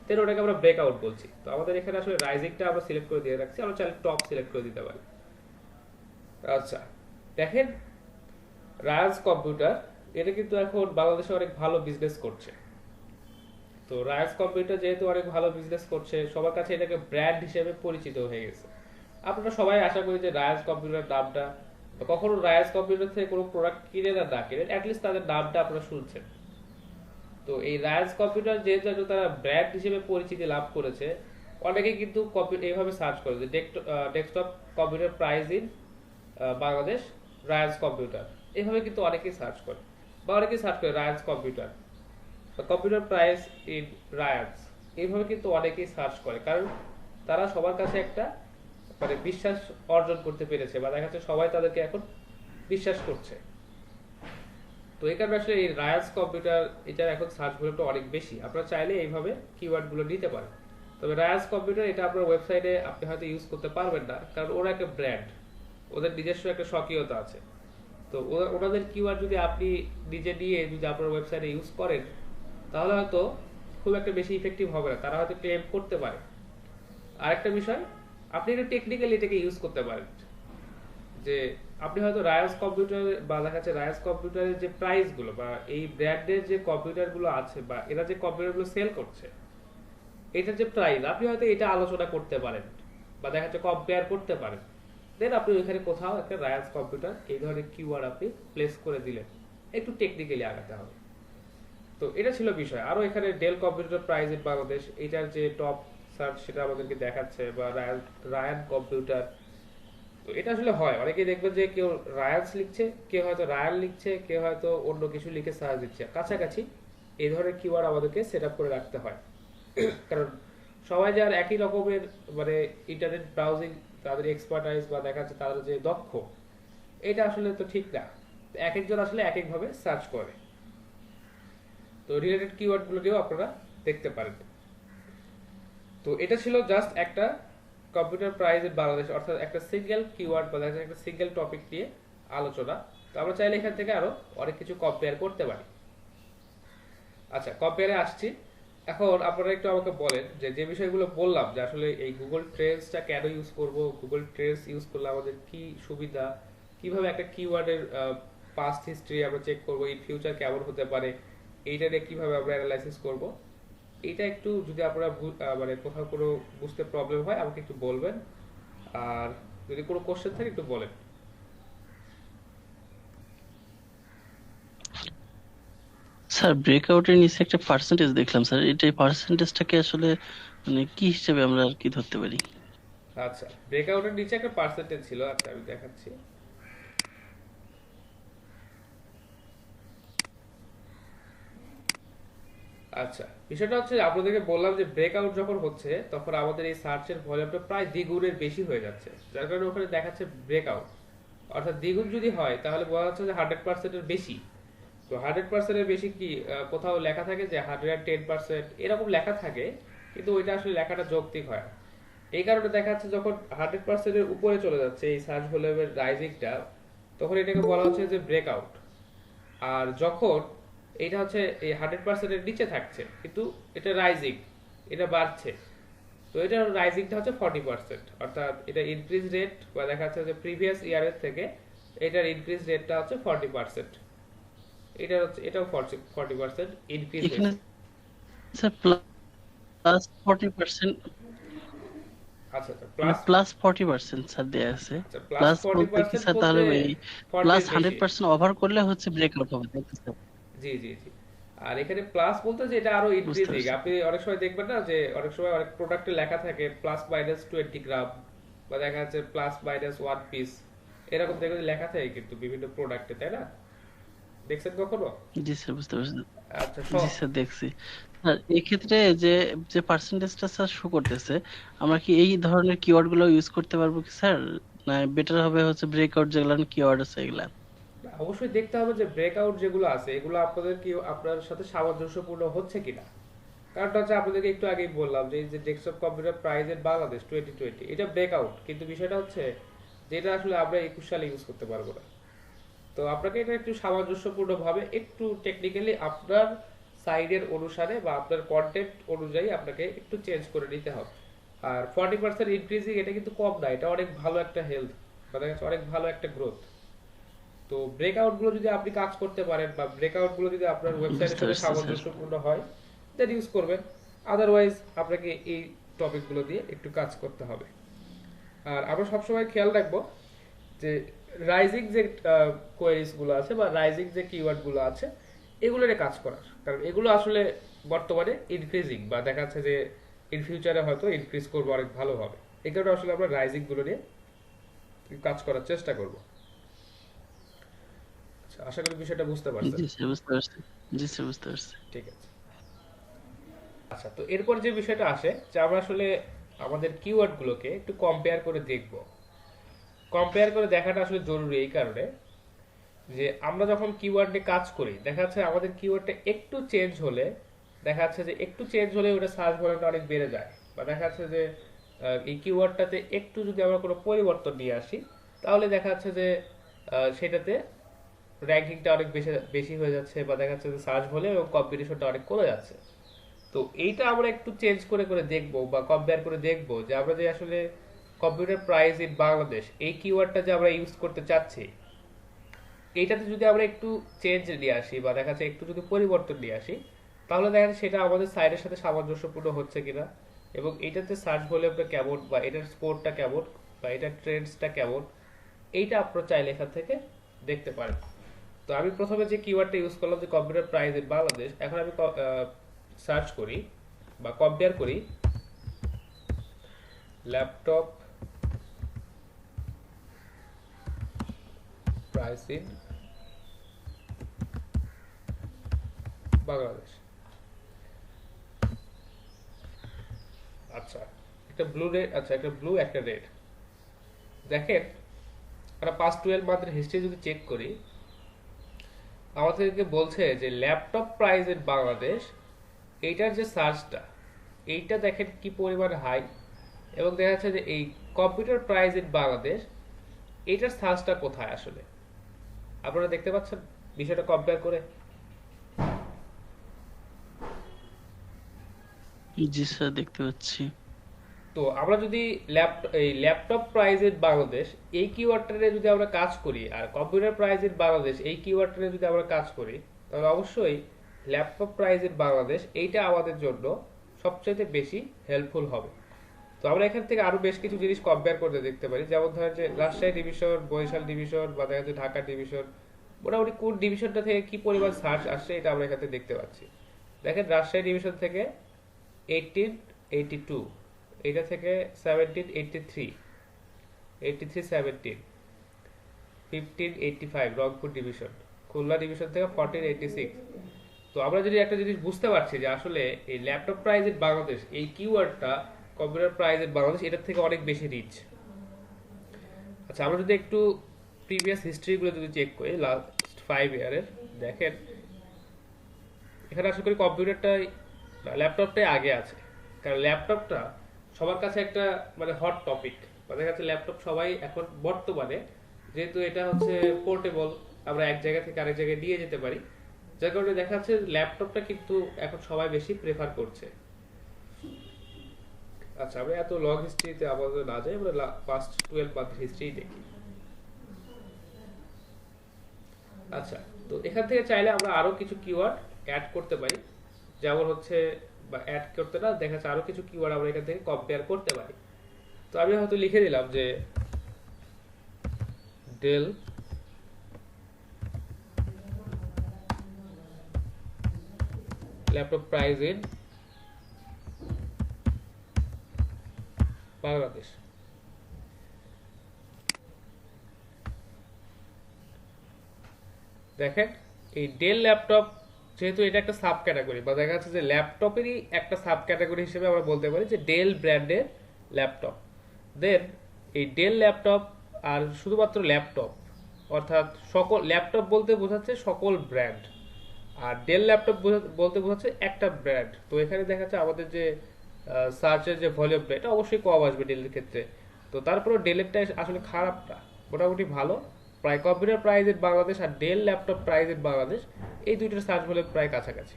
তাহলে ওটাকে আমরা ব্রেকআউট বলছি। তো আমাদের এখানে আসলে রাইজিংটা আমরা সিলেক্ট করে দিয়ে রাখছি, আমরা চাইলে টপ সিলেক্ট করে দিতে পারি। আচ্ছা, দেখেন রায়াস কম্পিউটার এটা কিন্তু এখন বাংলাদেশে অনেক ভালো বিজনেস করছে। তো রায়াস কম্পিউটার যেহেতু অনেক ভালো বিজনেস করছে, সবার কাছে এটাকে ব্র্যান্ড হিসেবে পরিচিত হয়ে গেছে। আপনারা সবাই আশা করি যে রায়াস কম্পিউটার নামটা, কখনো রায়াস কম্পিউটার থেকে কোনো প্রোডাক্ট কিনেন আর না কিনেন, অ্যাটলিস্ট তাদের নামটা আপনারা শুনছেন। তো এই রায়াস কম্পিউটার যেহেতু তারা ব্র্যান্ড হিসেবে পরিচিতি লাভ করেছে, অনেকে কিন্তু এইভাবে সার্চ করে যে desktop computer prize in Bangladesh Ryans computer, এইভাবে কিন্তু অনেকেই সার্চ করে বা অনেকেই সার্চ করে রায়াস কম্পিউটার বা কম্পিউটার প্রাইস ইন রায়াস, এইভাবে কিন্তু অনেকেই সার্চ করে। কারণ তারা সবার কাছে একটা মানে বিশ্বাস অর্জন করতে পেরেছে বা দেখা যাচ্ছে সবাই তাদেরকে এখন বিশ্বাস করছে। তো এই কারণে আসলে এই রায়াস কম্পিউটার এটার এখন সার্চ ভলিউমটা অনেক বেশি। আপনারা চাইলে এইভাবে কিওয়ার্ড গুলো নিতে পারেন। তবে রায়াস কম্পিউটার এটা আপনার ওয়েবসাইটে আপনি হয়তো ইউজ করতে পারবেন না, কারণ ওরা একটা ব্র্যান্ড, ওদের নিজস্ব একটা স্বকীয়তা আছে। তো ওনাদের কিওয়ার্ড যদি আপনি নিজে নিয়ে যদি আপনার ওয়েবসাইটে ইউজ করেন, তাহলে হয়তো খুব একটা বেশি ইফেক্টিভ হবে না, তারা হয়তো ক্লেম করতে পারে। আরেকটা বিষয়, আপনি একটু টেকনিক্যালি এটাকে ইউজ করতে পারেন, যে আপনি হয়তো রায়াস কম্পিউটার বা দেখা যাচ্ছে রায়াস কম্পিউটারের যে প্রাইস গুলো বা এই ব্র্যান্ডের যে কম্পিউটার গুলো আছে বা এরা যে কম্পিউটার গুলো সেল করছে, এটার যে প্রাইস আপনি হয়তো এটা আলোচনা করতে পারেন বা দেখা যাচ্ছে কম্পেয়ার করতে পারেন। দেন আপনি ওইখানে কোথাও একটা রায়াস কম্পিউটার এই ধরনের কিওয়ার্ড আপনি প্লেস করে দিলেন। একটু টেকনিক্যালি আগাতে হবে। তো এটা ছিল বিষয়। আরো এখানে Dell computer prize in Bangladesh, এটার যে টপ সার্চ সেটা আমাদেরকে দেখাচ্ছে, বা রায়ান কম্পিউটার। তো এটা আসলে হয়, অনেকেই দেখবেন যে কেউ রায়ান্স লিখছে, কেউ হয়তো রায়ান লিখছে, কেউ হয়তো অন্য কিছু লিখে সার্চ দিচ্ছে কাছাকাছি। এই ধরনের কিওয়ার্ড আমাদেরকে সেট আপ করে রাখতে হয়, কারণ সবাই যে আর একই রকমের মানে ইন্টারনেট ব্রাউজিং তাদের এক্সপার্টাইজ বা দেখা যাচ্ছে তাদের যে দক্ষ, এটা আসলে তো ঠিক না। এক একজন আসলে এক এক ভাবে সার্চ করে। তো রিলেটেড কিওয়ার্ড গুলো দিয়েও আপনারা দেখতে পারেন। তো এটা ছিল জাস্ট একটা কম্পিউটার প্রাইজ ইন বাংলাদেশ, অর্থাৎ একটা সিঙ্গেল কিওয়ার্ড বা একটা সিঙ্গেল টপিক নিয়ে আলোচনা। তো আমরা চাইলে এখান থেকে আরো অনেক কিছু কম্পেয়ার করতে পারি। আচ্ছা, কম্পেয়ারে আসছি। এখন আপনারা একটু আমাকে বলেন যে যে বিষয়গুলো বললাম, যে আসলে এই গুগল ট্রেন্ডসটা কেন ইউজ করব, গুগল ট্রেন্ডস ইউজ করলে আমাদের কি সুবিধা, কিভাবে একটা কিওয়ার্ডের পাস্ট হিস্ট্রি আমরা চেক করব, ইন ফিউচার কেমন হতে পারে, এইটা নিয়ে কিভাবে আমরা অ্যানালাইসিস করব, এটা একটু যদি আপনারা মানে কোথাও কোনো বুঝতে প্রবলেম হয় আমাকে একটু বলবেন। আর যদি কোনো কোশ্চেন থাকে একটু বলেন। স্যার ব্রেকআউটের নিচে একটা পার্সেন্টেজ দেখলাম স্যার, এটা পার্সেন্টেজটাকে আসলে মানে কি হিসেবে আমরা আর কি ধরতে পারি? আচ্ছা, ব্রেকআউটের নিচে একটা পার্সেন্টেজ ছিল, আচ্ছা আমি দেখাচ্ছি। আচ্ছা, বিষয়টা হচ্ছে আপনাদেরকে বললাম যে ব্রেকআউট যখন হচ্ছে তখন আমাদের এই সার্চের ভলিউমটা প্রায় দ্বিগুণের বেশি হয়ে যাচ্ছে, যার কারণে ওখানে দেখাচ্ছে ব্রেকআউট। অর্থাৎ দ্বিগুণ যদি হয় তাহলে বলা যাচ্ছে যে 100%-এর বেশি। তো 100%-এর বেশি কি কোথাও লেখা থাকে যে 110% এরকম লেখা থাকে, কিন্তু ওইটা আসলে লেখাটা যৌক্তিক হয় না। এই কারণে দেখা যাচ্ছে যখন 100%-এর উপরে চলে যাচ্ছে এই সার্চ ভলিউমের রাইজিংটা, তখন এটাকে বলা হচ্ছে যে ব্রেকআউট। আর যখন এটা হচ্ছে এই 100%-এর নিচে থাকছে কিন্তু এটা রাইজিং, এটা বাড়ছে, তো এটার রাইজিংটা হচ্ছে 40%, অর্থাৎ এটা ইনক্রিজ রেট বা দেখা যাচ্ছে যে প্রিভিয়াস ইয়ারের থেকে এটার ইনক্রিজ রেটটা হচ্ছে 40%। এটা হচ্ছে এটাও 40% ইনক্রিজ এখানে হয়েছে। স্যার প্লাস 40%, আচ্ছা আচ্ছা, মানে প্লাস প্লাস 40% স্যার দেয়া আছে। আচ্ছা প্লাস প্লাস ফর্টি বলতে কি পার্সেন্ট স্যার, বলতে তাহলে এই 40-র প্লাস বেশি। 100% ওভার করলে হচ্ছে ব্রেকআউট হবে, তাই তো স্যার? জি জি জি। আর এখানে প্লাস বলতে যে এটা আরো বুঝতে ইনক্রিজিং, পারছি। আপনি অনেক সময় দেখবেন না যে অনেক সময় অনেক প্রোডাক্টে লেখা থাকে +-20 গ্রাম, বা দেখা যাচ্ছে +-1 পিস, এরকম দেখবেন লেখা থাকে কিন্তু বিভিন্ন প্রোডাক্টে, তাই না? দেখছেন কখনো? জি স্যার, বুঝতে পারছি। আচ্ছা জি স্যার, দেখছি। স্যার এক্ষেত্রে যে যে পার্সেন্টেজটা স্যার শো করতেছে, আমরা কি এই ধরনের কিওয়ার্ড গুলো ইউজ করতে পারবো কি স্যার? না বেটার হবে হচ্ছে ব্রেকআউট যেগুলো কিওয়ার্ড আছে এগুলা? অবশ্যই দেখতে হবে যে ব্রেকআউট যেগুলো আছে এগুলো আপনাদের কি আপনার সাথে সামঞ্জস্যপূর্ণ হচ্ছে কিনা। কারণটা হচ্ছে আপনাদেরকে একটু আগেই বললাম যে এই যে desktop computer prize in Bangladesh 2020, এটা ব্রেকআউট, কিন্তু বিষয়টা হচ্ছে যে এটা আসলে আমরা 21 সালে ইউজ করতে পারবো না। তো আপনাকে এটা একটু সামঞ্জস্যপূর্ণ ভাবে একটু টেকনিক্যালি আপনার সাইডের অনুসারে বা আপনার কন্টেন্ট অনুযায়ী আপনাকে একটু চেঞ্জ করে নিতে হবে। আর 40% ইনক্রিজিং এটা কিন্তু কম না, এটা অনেক ভালো একটা হেলথ, মানে অনেক ভালো একটা গ্রোথ। তো ব্রেকআউট গুলো যদি আপনি কাজ করতে পারেন বা ব্রেকআউট গুলো যদি আপনার ওয়েবসাইটের বুঝতে সাথে পারছি স্যার। সামঞ্জস্যপূর্ণ হয়, দেন ইউজ করবেন। আদারওয়াইজ আপনাকে এই টপিক গুলো দিয়ে একটু কাজ করতে হবে। আর আমরা সবসময় খেয়াল রাখবো যে রাইজিং যে কোয়েরিজ গুলো আছে বা রাইজিং যে কিওয়ার্ড গুলো আছে এগুলো নিয়ে কাজ করার, কারণ এগুলো আসলে বর্তমানে ইনক্রিজিং বা দেখা যাচ্ছে যে ইন ফিউচারে হয়তো ইনক্রিজ করবো অনেক ভালোভাবে। এই কারণে আসলে আমরা রাইজিং গুলো নিয়ে কাজ করার চেষ্টা করব। আচ্ছা, আশা করি বিষয়টা বুঝতে পারছেন। জি স্যার, বুঝতে পারছি। জি স্যার, বুঝতে পারছি। ঠিক আছে। আচ্ছা, তো এরপর যে বিষয়টা আসে যে আমরা আসলে আমাদের কিওয়ার্ড গুলোকে একটু কম্পেয়ার করে দেখব। কম্পেয়ার করে দেখাটা আসলে জরুরি এই কারণে যে আমরা যখন কিওয়ার্ড নিয়ে কাজ করি দেখা যাচ্ছে আমাদের কিওয়ার্ডটা একটু চেঞ্জ হলে, দেখা যাচ্ছে যে একটু চেঞ্জ হলে ওটা সার্চ ভলিউমটা অনেক বেড়ে যায়, বা দেখা যাচ্ছে যে এই কিওয়ার্ডটাতে একটু যদি আমরা কোনো পরিবর্তন নিয়ে আসি তাহলে দেখা যাচ্ছে যে সেটাতে র্যাঙ্কিংটা অনেক বেশি বেশি হয়ে যাচ্ছে, বা দেখা যাচ্ছে যে সার্চ ভলিউম এবং কম্পিটিশনটা অনেক কমে যাচ্ছে। তো এইটা আমরা একটু চেঞ্জ করে করে দেখবো বা কম্পেয়ার করে দেখবো যে আমরা যে আসলে কম্পিউটার প্রাইস ইন বাংলাদেশ এই কিওয়ার্ডটা যে আমরা ইউজ করতে চাচ্ছি, এইটাতে যদি আমরা একটু চেঞ্জ নিয়ে আসি বা দেখা যাচ্ছে একটু যদি পরিবর্তন নিয়ে আসি, তাহলে দেখা যাচ্ছে সেটা আমাদের সাইটের সাথে সামঞ্জস্যপূর্ণ হচ্ছে কিনা, এবং এটাতে সার্চ ভলিউমটা কেমন বা এটার স্কোরটা কেমন বা এটার ট্রেন্ডসটা কেমন, এইটা আপনারা চাইলে এখান থেকে দেখতে পারেন। তো আমি প্রথমে যে কিওয়ার্ডটা ইউজ করলাম যে কম্পিউটার প্রাইস ইন বাংলাদেশ, এখন আমি সার্চ করি বা কম্পেয়ার করি ল্যাপটপ প্রাইস ইন বাংলাদেশ। আচ্ছা, একটা ব্লু রেড, আচ্ছা একটা ব্লু একটা রেড। দেখেন আমরা পাস্ট 12 মান্থের হিস্ট্রি যদি চেক করি, আমাদেরকে বলছে যে ল্যাপটপ প্রাইস ইন বাংলাদেশ, এইটার যে সার্চটা, এইটা দেখেন কি পরিমাণ হাই, এবং দেখা যাচ্ছে যে এই কম্পিউটার প্রাইস ইন বাংলাদেশ এইটার সার্চটা কোথায় আসলে আপনারা দেখতে পাচ্ছেন বিষয়টা কম্পেয়ার করে। জি স্যার, দেখতে পাচ্ছি। তো আমরা যদি ল্যাপটপ প্রাইস ইন বাংলাদেশ এই কিওয়ার্ডটারে যদি আমরা কাজ করি আর কম্পিউটার প্রাইস ইন বাংলাদেশ এই কিওয়ার্ডটারে যদি আমরা কাজ করি, তাহলে অবশ্যই ল্যাপটপ প্রাইস ইন বাংলাদেশ এইটা আমাদের জন্য সবচেয়ে বেশি হেল্পফুল হবে। তো আমরা এখান থেকে আরো বেশ কিছু জিনিস কম্পেয়ার করতে দেখতে পারি, যেমন ধরেন যে রাজশাহী ডিভিশন, বরিশাল ডিভিশন বা দেখা যাচ্ছে ঢাকা ডিভিশন, মোটামুটি কোন ডিভিশনটা থেকে কি পরিমাণ সার্চ আসছে এটা আমরা এখান থেকে দেখতে পাচ্ছি। দেখেন রাজশাহী ডিভিশন থেকে 1882, এটা থেকে 1783, 17 1585 রংপুর ডিভিশন, খুলনা ডিভিশন থেকে 1486। তো আমরা যদি একটা জিনিস বুঝতে পারছি যে আসলে এই ল্যাপটপ প্রাইস ইন বাংলাদেশ এই কিওয়ার্ডটা কম্পিউটার প্রাইস ইন বাংলাদেশ এটার থেকে অনেক বেশি রিচ। আচ্ছা, আমরা যদি একটু প্রিভিয়াস হিস্ট্রিগুলো যদি চেক করি লাস্ট 5 ইয়ারের, দেখেন এখানে আশা করি কম্পিউটারটাই ল্যাপটপটাই আগে আছে, কারণ ল্যাপটপটা সবার কাছে একটা মানে হট টপিক। দেখা যাচ্ছে ল্যাপটপ সবাই এখন বর্তমানে, যেহেতু এটা হচ্ছে পোর্টেবল, আমরা এক জায়গা থেকে আরেক জায়গায় নিয়ে যেতে পারি, যার কারণে দেখা যাচ্ছে ল্যাপটপটা কিন্তু এখন সবাই বেশি প্রেফার করছে। আচ্ছা, আমরা এত লং হিস্ট্রিতে আমাদের না যাই, আমরা পাস্ট 12 মান্থ হিস্ট্রি দেখি। আচ্ছা, তো এখান থেকে চাইলে আমরা আরো কিছু কিওয়ার্ড অ্যাড করতে পারি, যেমন হচ্ছে বা অ্যাড করতে না, দেখা যাচ্ছে আরো কিছু কিওয়ার্ড আমরা এখান থেকে কম্পেয়ার করতে পারি। তো আমি হয়তো লিখে দিলাম যে del laptop price in Bangladesh. দেখেন এই ডেল ল্যাপটপ, যেহেতু এটা একটা সাব ক্যাটাগরি বা দেখা যাচ্ছে যে ল্যাপটপেরই একটা সাব ক্যাটাগরি হিসেবে আমরা বলতে পারি যে ডেল ব্র্যান্ডের ল্যাপটপ। দেন এই ডেল ল্যাপটপ আর শুধুমাত্র ল্যাপটপ, অর্থাৎ সকল ল্যাপটপ বলতে বোঝাচ্ছে সকল ব্র্যান্ড, আর ডেল ল্যাপটপ বলতে বোঝাচ্ছে একটা ব্র্যান্ড। তো এখানে দেখা যাচ্ছে আমাদের যে সার্চের যে ভলিউমটা এটা অবশ্যই কম আসবে ডেলের ক্ষেত্রে। তো তারপরে ডেলেরটা আসলে খারাপ না, মোটামুটি ভালো। প্রায় কম্পিউটার প্রাইস ইন বাংলাদেশ আর Dell laptop price in Bangladesh এই দুইটার সার্চ ভলিউম প্রায় কাছাকাছি,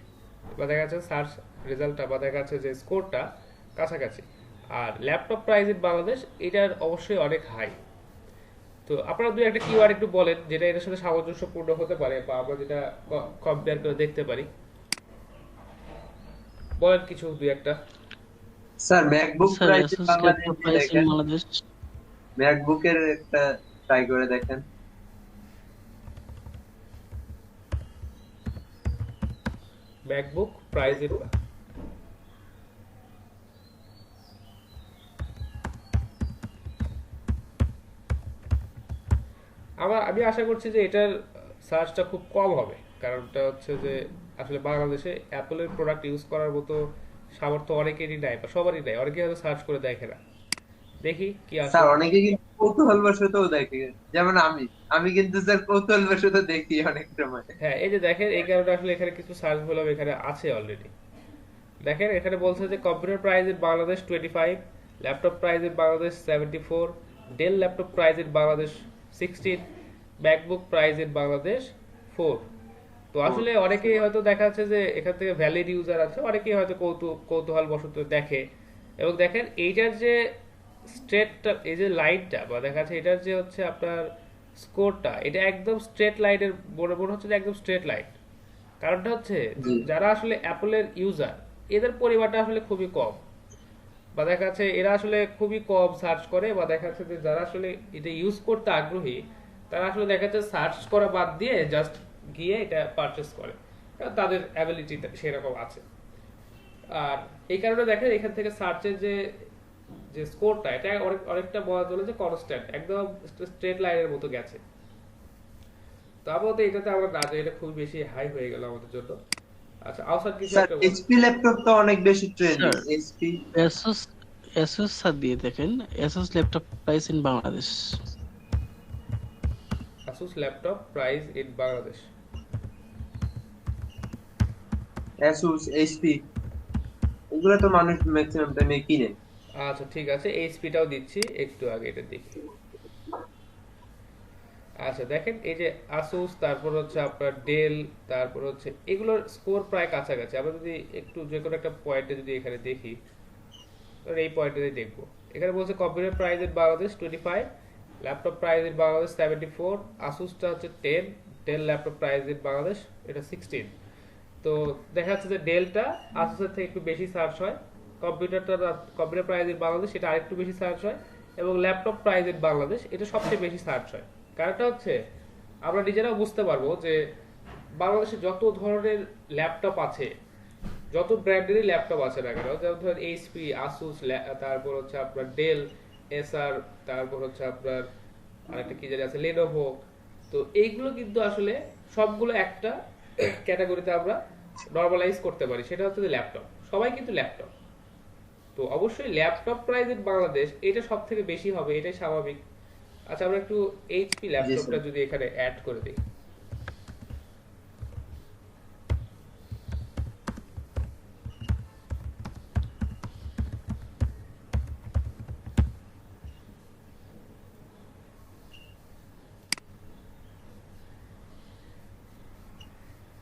বা দেখা যাচ্ছে সার্চ রেজাল্টটা বা দেখা যাচ্ছে যে স্কোরটা কাছাকাছি। আর ল্যাপটপ প্রাইস ইন বাংলাদেশ এটার অবশ্যই অনেক হাই। তো আপনারা দুই একটা কিওয়ার্ড একটু বলেন যেটা এটার সাথে সামঞ্জস্যপূর্ণ হতে পারে বা আমরা যেটা কম্পেয়ার করে দেখতে পারি, বলেন কিছু দুই একটা। Sir MacBook sir price SS Bangladesh laptop দিয়ে প্রাইস ইন দেখেন, বাংলাদেশ। ম্যাকবুকের একটা ট্রাই করে দেখেন। ম্যাকবুক প্রাইস ইন, আমি আশা করছি যে এটার সার্চটা খুব কম হবে, কারণটা হচ্ছে যে আসলে বাংলাদেশে অ্যাপলের প্রোডাক্ট ইউজ করার মতো সামর্থ্য অনেকেরই নাই বা সবারই নাই, অনেকেই হয়তো সার্চ করে দেখে না। দেখি কি আসে। স্যার অনেকে কিন্তু কৌতূহলবশতও দেখে, যেমন আমি কিন্তু স্যার কৌতূহলবশত দেখি অনেক সময়। হ্যাঁ, এই যে দেখেন এই কারণে আসলে এখানে কিছু সার্চ ভলিউম এখানে আছে অলরেডি। দেখেন এখানে বলছে যে computer price in Bangladesh 25, laptop price in Bangladesh 74, del laptop price in Bangladesh 16, MacBook price in Bangladesh 4। তো আসলে অনেকেই হয়তো দেখা যাচ্ছে যে এখান থেকে ভ্যালিড ইউজার আছে, অনেকেই হয়তো কৌতূহল বশত দেখে এবং দেখেন এইটার যে স্ট্রেটটা, এই যে লাইনটা বা দেখা যাচ্ছে এটার যে হচ্ছে আপনার স্কোরটা, এটা একদম স্ট্রেট লাইনের মনে মনে হচ্ছে যে একদম স্ট্রেট লাইন। কারণটা হচ্ছে জি যারা আসলে অ্যাপলের ইউজার এদের পরিমাণটা আসলে খুবই কম, বা দেখা যাচ্ছে এরা আসলে খুবই কম সার্চ করে, বা দেখা যাচ্ছে যে যারা আসলে এটা ইউজ করতে আগ্রহী তারা আসলে দেখা যাচ্ছে সার্চ করা বাদ দিয়ে জাস্ট গিয়ে এটা পারচেস করে, কারণ তাদের অ্যাবিলিটি সেরকম আছে। আর এই কারণে দেখেন এখান থেকে সার্চের যে যে স্কোরটা, এটা অনেকটা বলা চলে যে কনস্ট্যান্ট, একদম স্ট্রেট লাইনের মতো গেছে। তো আপাতত এটাতে আমরা না যাই, এটা খুব বেশি হাই হয়ে গেল আমাদের জন্য। আচ্ছা, আউসার কিছু স্যার, একটা বল। এইচপি ল্যাপটপ তো অনেক বেশি trending. Sir HP Asus Asus sir দিয়ে দেখেন, Asus laptop price in Bangladesh. Asus laptop price in Bangladesh. Asus, HP, এগুলো তো মানুষ ম্যাক্সিমাম টাইমে কিনে। আচ্ছা ঠিক আছে, এইচপিটাও দিচ্ছি, একটু আগে এটা দেখি। আচ্ছা দেখেন এই যে আসুস, তারপর হচ্ছে আপনার ডেল, তারপর হচ্ছে এগুলোর স্কোর প্রায় কাছাকাছি। আমরা যদি একটু যে কোনো একটা পয়েন্টে যদি এখানে দেখি, ধর এই পয়েন্টে দেখবো, এখানে বলছে computer price in Bangladesh 25, laptop price in Bangladesh 74, আসুসটা হচ্ছে 10, del laptop price in Bangladesh এটা 16। তো দেখা যাচ্ছে যে ডেলটা আসুসের থেকে একটু বেশি সার্চ হয়, কম্পিউটার প্রাইস ইন বাংলাদেশ এটা আরেকটু বেশি সার্চ হয়, এবং ল্যাপটপ প্রাইস ইন বাংলাদেশ এটা সবচেয়ে বেশি সার্চ হয়। কারণটা হচ্ছে আমরা নিজেরাও বুঝতে পারবো যে বাংলাদেশে যত ধরনের ল্যাপটপ আছে, যত ব্র্যান্ডেরই ল্যাপটপ আছে না কেন, যেমন ধরেন এইচপি, আসুস, তারপর হচ্ছে আপনার ডেল, এসার, তারপর হচ্ছে আপনার আরেকটা কি জানি আছে লেনোভো। তো এইগুলো কিন্তু আসলে সবগুলো একটা ক্যাটাগরিতে আমরা নর্মালাইজ করতে পারি, সেটা হচ্ছে যে ল্যাপটপ, সবাই কিন্তু ল্যাপটপ। তো অবশ্যই ল্যাপটপ প্রাইস ইন বাংলাদেশ এটা সব থেকে বেশি হবে, এটাই স্বাভাবিক। আচ্ছা আমরা একটু এইচপি জি ল্যাপটপটা স্যার। যদি এখানে অ্যাড করে দিই।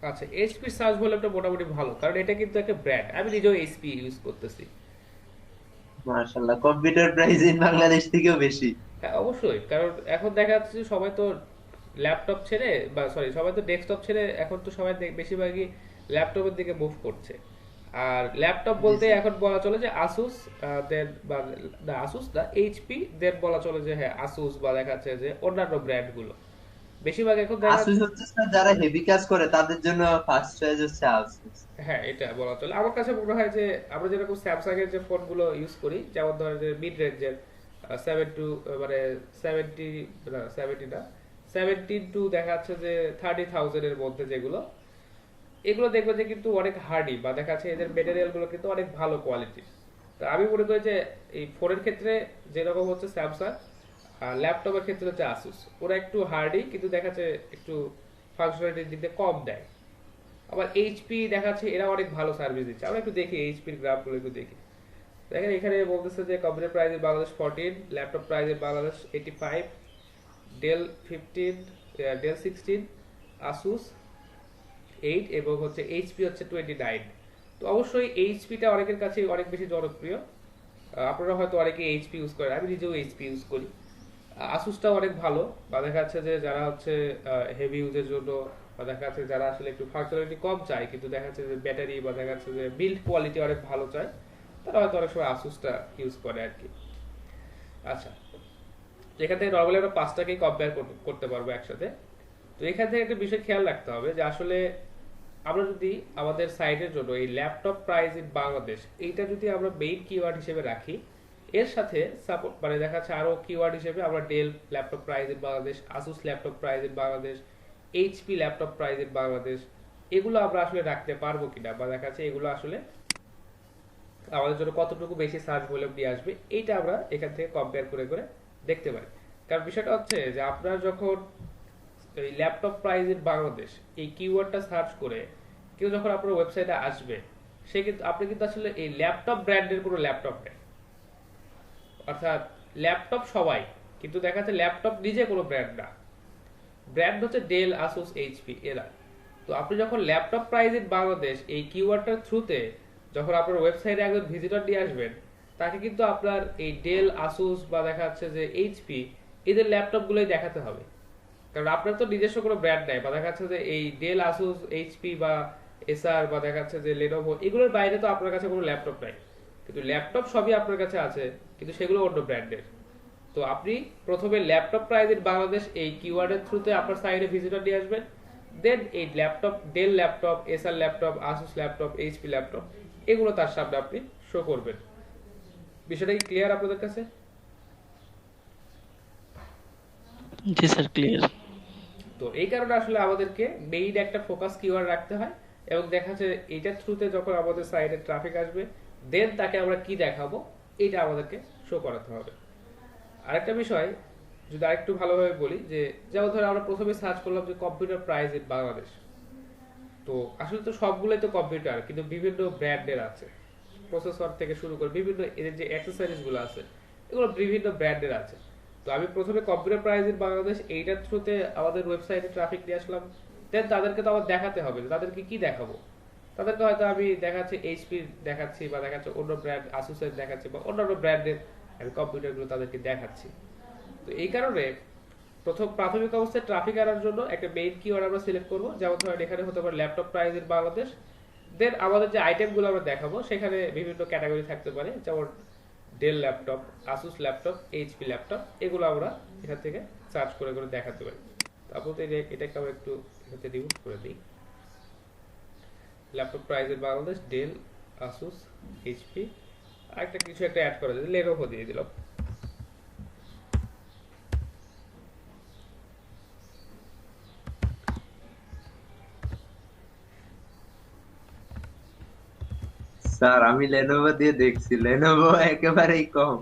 আচ্ছা, এইচপি সার্চ ভলিউমটা মোটামুটি ভালো, কারণ এটা কিন্তু একটা ব্র্যান্ড, আমি নিজেও এইচপি ইউজ করতেছি। মাশাআল্লাহ, কম্পিউটার প্রাইস ইন বাংলাদেশ থেকেও বেশি। হ্যাঁ অবশ্যই, কারণ এখন দেখা যাচ্ছে যে সবাই তো ল্যাপটপ ছেড়ে, বা সরি সবাই তো ডেস্কটপ ছেড়ে এখন তো সবাই বেশিরভাগই ল্যাপটপের দিকে মুভ করছে। আর ল্যাপটপ জি বলতে স্যার। এখন বলা চলে যে আসুস, দেন বা না আসুস না এইচপি, দেন বলা চলে যে হ্যাঁ আসুস, বা দেখা যাচ্ছে যে অন্যান্য ব্র্যান্ড গুলো বেশিরভাগ এখন দেখা আসুস যাচ্ছে। হচ্ছে স্যার যারা হেভি কাজ করে তাদের জন্য ফার্স্ট চয়েস হচ্ছে আসুস। হ্যাঁ এটা বলা চলে। আমার কাছে মনে হয় যে আমরা যেরকম স্যামসাং এর যে ফোনগুলো ইউজ করি, যেমন ধরেন যে মিড রেঞ্জের 70 না 70 না 17 টু দেখা যাচ্ছে যে 30,000 এর মধ্যে যেগুলো, এগুলো দেখবে যে কিন্তু অনেক হার্ডি, বা দেখা যাচ্ছে এদের মেটেরিয়াল গুলো কিন্তু অনেক ভালো কোয়ালিটির। তো আমি মনে করি যে এই ফোনের ক্ষেত্রে যেরকম হচ্ছে স্যামসাং, আর ল্যাপটপের ক্ষেত্রে হচ্ছে আসুস, ওরা একটু হার্ডি কিন্তু দেখা যাচ্ছে একটু ফাংশনালিটির দিক দিয়ে কম দেয়। আবার এইচপি দেখাচ্ছে এরা অনেক ভালো সার্ভিস দিচ্ছে। আমরা একটু দেখি এইচপির গ্রাফগুলো একটু দেখি। দেখেন এখানে বলতেছে যে computer price in Bangladesh 14, laptop price in Bangladesh 85, Dell 15, Dell 16, Asus 8, এবং হচ্ছে এইচপি হচ্ছে 29। তো অবশ্যই এইচপিটা অনেকের কাছে অনেক বেশি জনপ্রিয়। আপনারা হয়তো অনেকে এইচপি ইউজ করেন, আমি নিজেও এইচপি ইউজ করি। আসুসটাও অনেক ভালো, বা দেখা যাচ্ছে যে যারা হচ্ছে হেভি ইউজের জন্য, বা দেখা যাচ্ছে যারা আসলে একটু ফাংশনালিটি কম চায় কিন্তু দেখা যাচ্ছে যে ব্যাটারি, বা দেখা যাচ্ছে যে বিল্ড কোয়ালিটি অনেক ভালো চায়, তারা হয়তো অনেক সময় আসুসটা ইউজ করে আর কি। আচ্ছা, তো এখান থেকে নর্মালি আমরা পাঁচটাকেই কম্পেয়ার করতে পারবো একসাথে। তো এখান থেকে একটা বিষয় খেয়াল রাখতে হবে যে আসলে আমরা যদি আমাদের সাইটের জন্য এই ল্যাপটপ প্রাইস ইন বাংলাদেশ এইটা যদি আমরা মেইন কিওয়ার্ড হিসেবে রাখি, এর সাথে সাপোর্ট মানে দেখা যাচ্ছে আরো কিওয়ার্ড হিসেবে আমরা del laptop price in Bangladesh, Asus laptop price in Bangladesh, HP laptop price in Bangladesh, এগুলো আমরা আসলে রাখতে পারবো কিনা, বা দেখা যাচ্ছে এগুলো আসলে আমাদের জন্য কতটুকু বেশি সার্চ ভলিউম দিয়ে আসবে, এইটা আমরা এখান থেকে কম্পেয়ার করে করে দেখতে পারি। কারণ বিষয়টা হচ্ছে যে আপনার যখন এই ল্যাপটপ প্রাইস ইন বাংলাদেশ এই কিওয়ার্ডটা সার্চ করে কেউ যখন আপনার ওয়েবসাইটে আসবে, সে কিন্তু আপনি কিন্তু আসলে এই ল্যাপটপ ব্র্যান্ডের কোনো ল্যাপটপ নেই, অর্থাৎ ল্যাপটপ সবাই, কিন্তু দেখা যাচ্ছে ল্যাপটপ নিজে কোনো ব্র্যান্ড না। ব্র্যান্ড হচ্ছে ডেল, আসুস, এইচপি এরা। তো আপনি যখন ল্যাপটপ প্রাইস ইন বাংলাদেশ এই কিওয়ার্ডটার থ্রুতে যখন আপনার ওয়েবসাইটে একজন ভিজিটর নিয়ে আসবেন, তাকে কিন্তু আপনার এই ডেল, আসুস বা দেখা যাচ্ছে যে এইচপি এদের ল্যাপটপগুলোই দেখাতে হবে। কারণ আপনার তো নিজস্ব কোনো ব্র্যান্ড নাই, বা দেখা যাচ্ছে যে এই ডেল, আসুস, এইচপি বা এসার বা দেখা যাচ্ছে যে লেনোভো, এগুলোর বাইরে তো আপনার কাছে কোনো ল্যাপটপ নাই। কিন্তু ল্যাপটপ সবই আপনার কাছে আছে, কিন্তু সেগুলো অন্য ব্র্যান্ডের। তো আপনি প্রথমে ল্যাপটপ প্রাইস ইন বাংলাদেশ এই কিওয়ার্ডের থ্রুতে আপনার সাইটে ভিজিটর নিয়ে আসবেন, দেন এই ল্যাপটপ, ডেল ল্যাপটপ, এসার laptop, Asus laptop, HP laptop, এগুলো তার সামনে আপনি শো করবেন। বিষয়টা কি ক্লিয়ার আপনাদের কাছে? জি স্যার, ক্লিয়ার। তো এই কারণে আসলে আমাদেরকে মেইন একটা ফোকাস কিওয়ার্ড রাখতে হয়, এবং দেখা যাচ্ছে এইটার থ্রুতে যখন আমাদের সাইটে ট্রাফিক আসবে, দেন তাকে আমরা কি দেখাবো এটা আমাদেরকে শো করাতে হবে। আরেকটা বিষয় যদি আরেকটু ভালোভাবে বলি, যে যেমন ধরো আমরা প্রথমে সার্চ করলাম যে কম্পিউটার প্রাইস ইন বাংলাদেশ। তো আসলে তো সবগুলোই তো কম্পিউটার, কিন্তু বিভিন্ন ব্র্যান্ডের আছে, প্রসেসর থেকে শুরু করে বিভিন্ন এদের যে অ্যাক্সেসরিজ গুলো আছে এগুলো বিভিন্ন ব্র্যান্ডের আছে। তো আমি প্রথমে কম্পিউটার প্রাইস ইন বাংলাদেশ এইটার থ্রুতে আমাদের ওয়েবসাইটে ট্রাফিক নিয়ে আসলাম, দেন তাদেরকে তো আবার দেখাতে হবে, তাদেরকে কি দেখাবো। তাদেরকে হয়তো আমি দেখাচ্ছি এইচপি দেখাচ্ছি, বা দেখাচ্ছি অন্য ব্র্যান্ড আসুসের দেখাচ্ছি, বা অন্যান্য ব্র্যান্ডের আমি কম্পিউটারগুলো তাদেরকে দেখাচ্ছি। তো এই কারণে প্রথম প্রাথমিক অবস্থায় ট্রাফিক আনার জন্য একটা মেইন কিওয়ার্ড আমরা সিলেক্ট করব, যেমন ধরেন এখানে হতে পারে ল্যাপটপ প্রাইস ইন বাংলাদেশ। দেন আমাদের যে আইটেমগুলো আমরা দেখাবো সেখানে বিভিন্ন ক্যাটাগরি থাকতে পারে, যেমন del laptop, Asus laptop, HP laptop, এগুলো আমরা এখান থেকে সার্চ করে করে দেখাতে পারি। তারপর এটাকে আমরা একটু এখানে রিমুভ করে দিই। Laptop price in Bangladesh, Dell, Asus, HP, আরেকটা কিছু একটা অ্যাড করে দিই, লেনোভো দিয়ে দিলাম। স্যার আমি লেনোভো দিয়ে দেখছি, লেনোভো একেবারেই কম।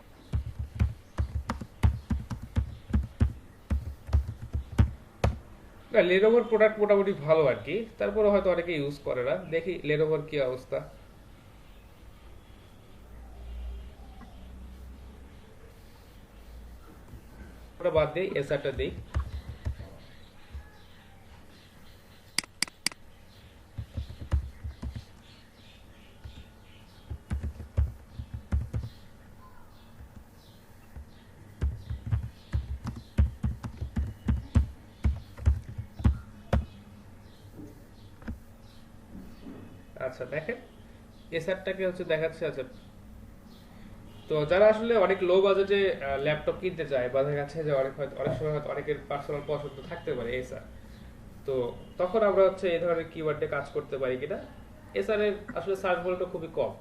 না, লেনোভোর প্রোডাক্ট মোটামুটি ভালো আর কি, তারপরে হয়তো অনেকে ইউজ করে না। দেখি লেনোভোর কি অবস্থা। ওটা বাদ দিই, এসারটা দিই। আচ্ছা দেখেন, এসারটাকে হচ্ছে দেখাচ্ছে। আচ্ছা, তো যারা আসলে অনেক লো বাজেটে ল্যাপটপ কিনতে চায়, বা দেখা যাচ্ছে যে অনেক সময় হয়তো অনেকের পার্সোনাল পছন্দ থাকতে পারে এসার, তো তখন আমরা হচ্ছে এই ধরনের কিওয়ার্ডে কাজ করতে পারি কিনা। এসার এর আসলে সার্চ ভলিউমটা খুবই কম,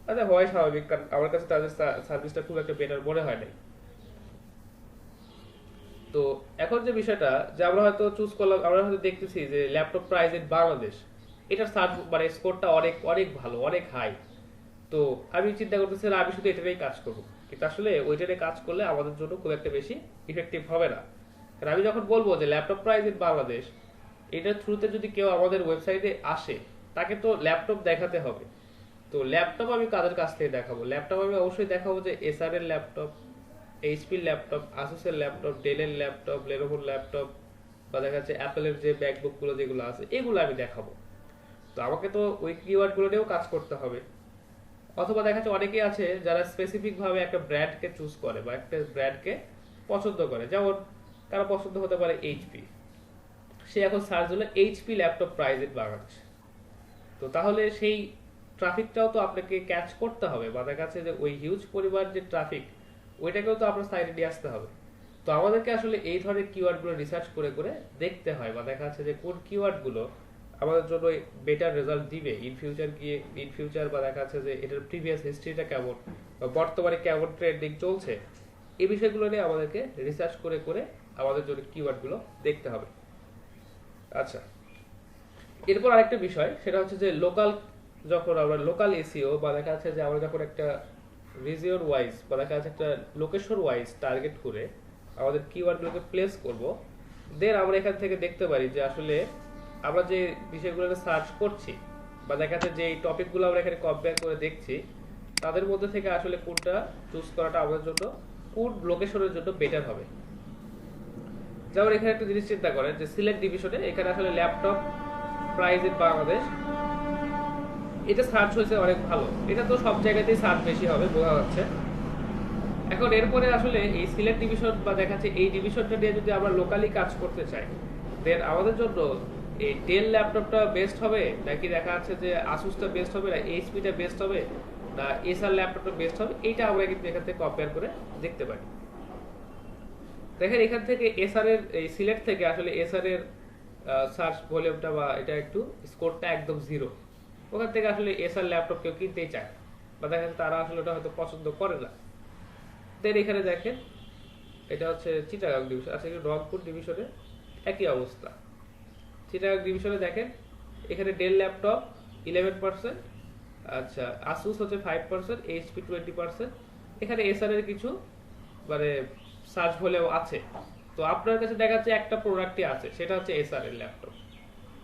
আচ্ছা হয় স্বাভাবিক, কারণ আমার কাছে তাদের সার্ভিসটা খুব একটা বেটার মনে হয় নাই। তো এখন যে বিষয়টা, যে আমরা হয়তো চুজ করলাম, আমরা হয়তো দেখতেছি যে ল্যাপটপ প্রাইস ইন বাংলাদেশ, এটার সার্চ মানে স্কোরটা অনেক অনেক ভালো, অনেক হাই। তো আমি চিন্তা করতেছি না, আমি শুধু এটারই কাজ করবো, কিন্তু আসলে ওইটারে কাজ করলে আমাদের জন্য খুব একটা বেশি ইফেক্টিভ হবে না। কারণ আমি যখন বলবো যে ল্যাপটপ প্রাইস ইন বাংলাদেশ, এটার থ্রুতে যদি কেউ আমাদের ওয়েবসাইটে আসে, তাকে তো ল্যাপটপ দেখাতে হবে। তো ল্যাপটপ আমি কাদের কাছ থেকে দেখাবো? ল্যাপটপ আমি অবশ্যই দেখাবো যে এসআর এর ল্যাপটপ, এইচপির ল্যাপটপ, আসুসের ল্যাপটপ, ডেলের ল্যাপটপ, লেনোভোর ল্যাপটপ, বা দেখা যাচ্ছে অ্যাপেলের যে ম্যাকবুক গুলো যেগুলো আছে, এগুলো আমি দেখাবো। তো আমাকে তো ওই কিওয়ার্ড গুলো নিয়েও কাজ করতে হবে। অথবা দেখা যাচ্ছে অনেকেই আছে যারা স্পেসিফিক ভাবে একটা ব্র্যান্ডকে চুজ করে, বা একটা ব্র্যান্ডকে পছন্দ করে, যেমন তারা পছন্দ হতে পারে এইচপি, সে এখন সার্চ দিল HP laptop price in Bangladesh. তো তাহলে সেই ট্রাফিকটাও তো আপনাকে ক্যাচ করতে হবে, বা দেখা যাচ্ছে যে ওই হিউজ পরিমাণ যে ট্রাফিক, ওইটাকেও তো আপনার সাইডে নিয়ে আসতে হবে। তো আমাদেরকে আসলে এই ধরনের কিওয়ার্ডগুলো রিসার্চ করে করে দেখতে হয়, বা দেখা যাচ্ছে যে কোন কিওয়ার্ডগুলো আমাদের জন্য বেটার রেজাল্ট দিবে ইন ফিউচার গিয়ে, ইন ফিউচার, বা দেখা যাচ্ছে যে এটার প্রিভিয়াস হিস্ট্রিটা কেমন, বা বর্তমানে কেমন ট্রেন্ডিং চলছে, এই বিষয়গুলো নিয়ে আমাদেরকে রিসার্চ করে করে আমাদের জন্য কিওয়ার্ডগুলো দেখতে হবে। আচ্ছা, এরপর আরেকটা বিষয়, সেটা হচ্ছে যে লোকাল, যখন আমরা লোকাল এসইও, বা দেখা যাচ্ছে যে আমরা যখন একটা রিজিয়ন ওয়াইজ, বা দেখা যাচ্ছে একটা লোকেশন ওয়াইজ টার্গেট করে আমাদের কিওয়ার্ডগুলোকে প্লেস করব, দেন আমরা এখান থেকে দেখতে পারি যে আসলে আমরা যে বিষয়গুলোকে সার্চ করছি, বা দেখা যাচ্ছে যে টপিকগুলো আমরা এখানে কম্পেয়ার করে দেখছি, তাদের মধ্যে থেকে আসলে কোনটা চুজ করাটা আমাদের জন্য, কোন লোকেশনের জন্য বেটার হবে। যেমন এখানে একটা জিনিস চিন্তা করেন যে সিলেক্ট ডিভিশনে এখানে আসলে ল্যাপটপ প্রাইস ইন বাংলাদেশ এটা সার্চ হয়েছে অনেক ভালো, এটা তো সব জায়গাতেই সার্চ বেশি হবে বোঝা যাচ্ছে। এখন এরপরে আসলে এই সিলেক্ট ডিভিশন বা দেখাচ্ছে এই ডিভিশনটা নিয়ে যদি আমরা লোকালি কাজ করতে চাই, দেন আমাদের জন্য এই ডেল ল্যাপটপটা বেস্ট হবে নাকি দেখা যাচ্ছে যে আসুসটা বেস্ট হবে না এইচপিটা বেস্ট হবে না এসার ল্যাপটপটা বেস্ট হবে, এইটা আমরা কিন্তু এখান থেকে কম্পেয়ার করে দেখতে পারি। দেখেন এখান থেকে এসআর এর এই সিলেক্ট থেকে আসলে এসআর এর সার্চ ভলিউমটা বা এটা একটু স্কোরটা একদম জিরো, ওখান থেকে আসলে এসআর ল্যাপটপ কেউ কিনতেই চায় বা দেখেন তারা আসলে ওটা হয়তো পছন্দ করে না। দেন এখানে দেখেন এটা হচ্ছে চিটাগাং ডিভিশন, আচ্ছা রংপুর ডিভিশনে একই অবস্থা। চিটাগাং ডিভিশনে দেখেন এখানে ডেল ল্যাপটপ 11%, আচ্ছা আসুস হচ্ছে 5%, এইচপি 20%, এখানে এসআর এর কিছু মানে সার্চ হলেও আছে। তো আপনার কাছে দেখা যাচ্ছে একটা প্রোডাক্টই আছে, সেটা হচ্ছে এসআর এর ল্যাপটপ।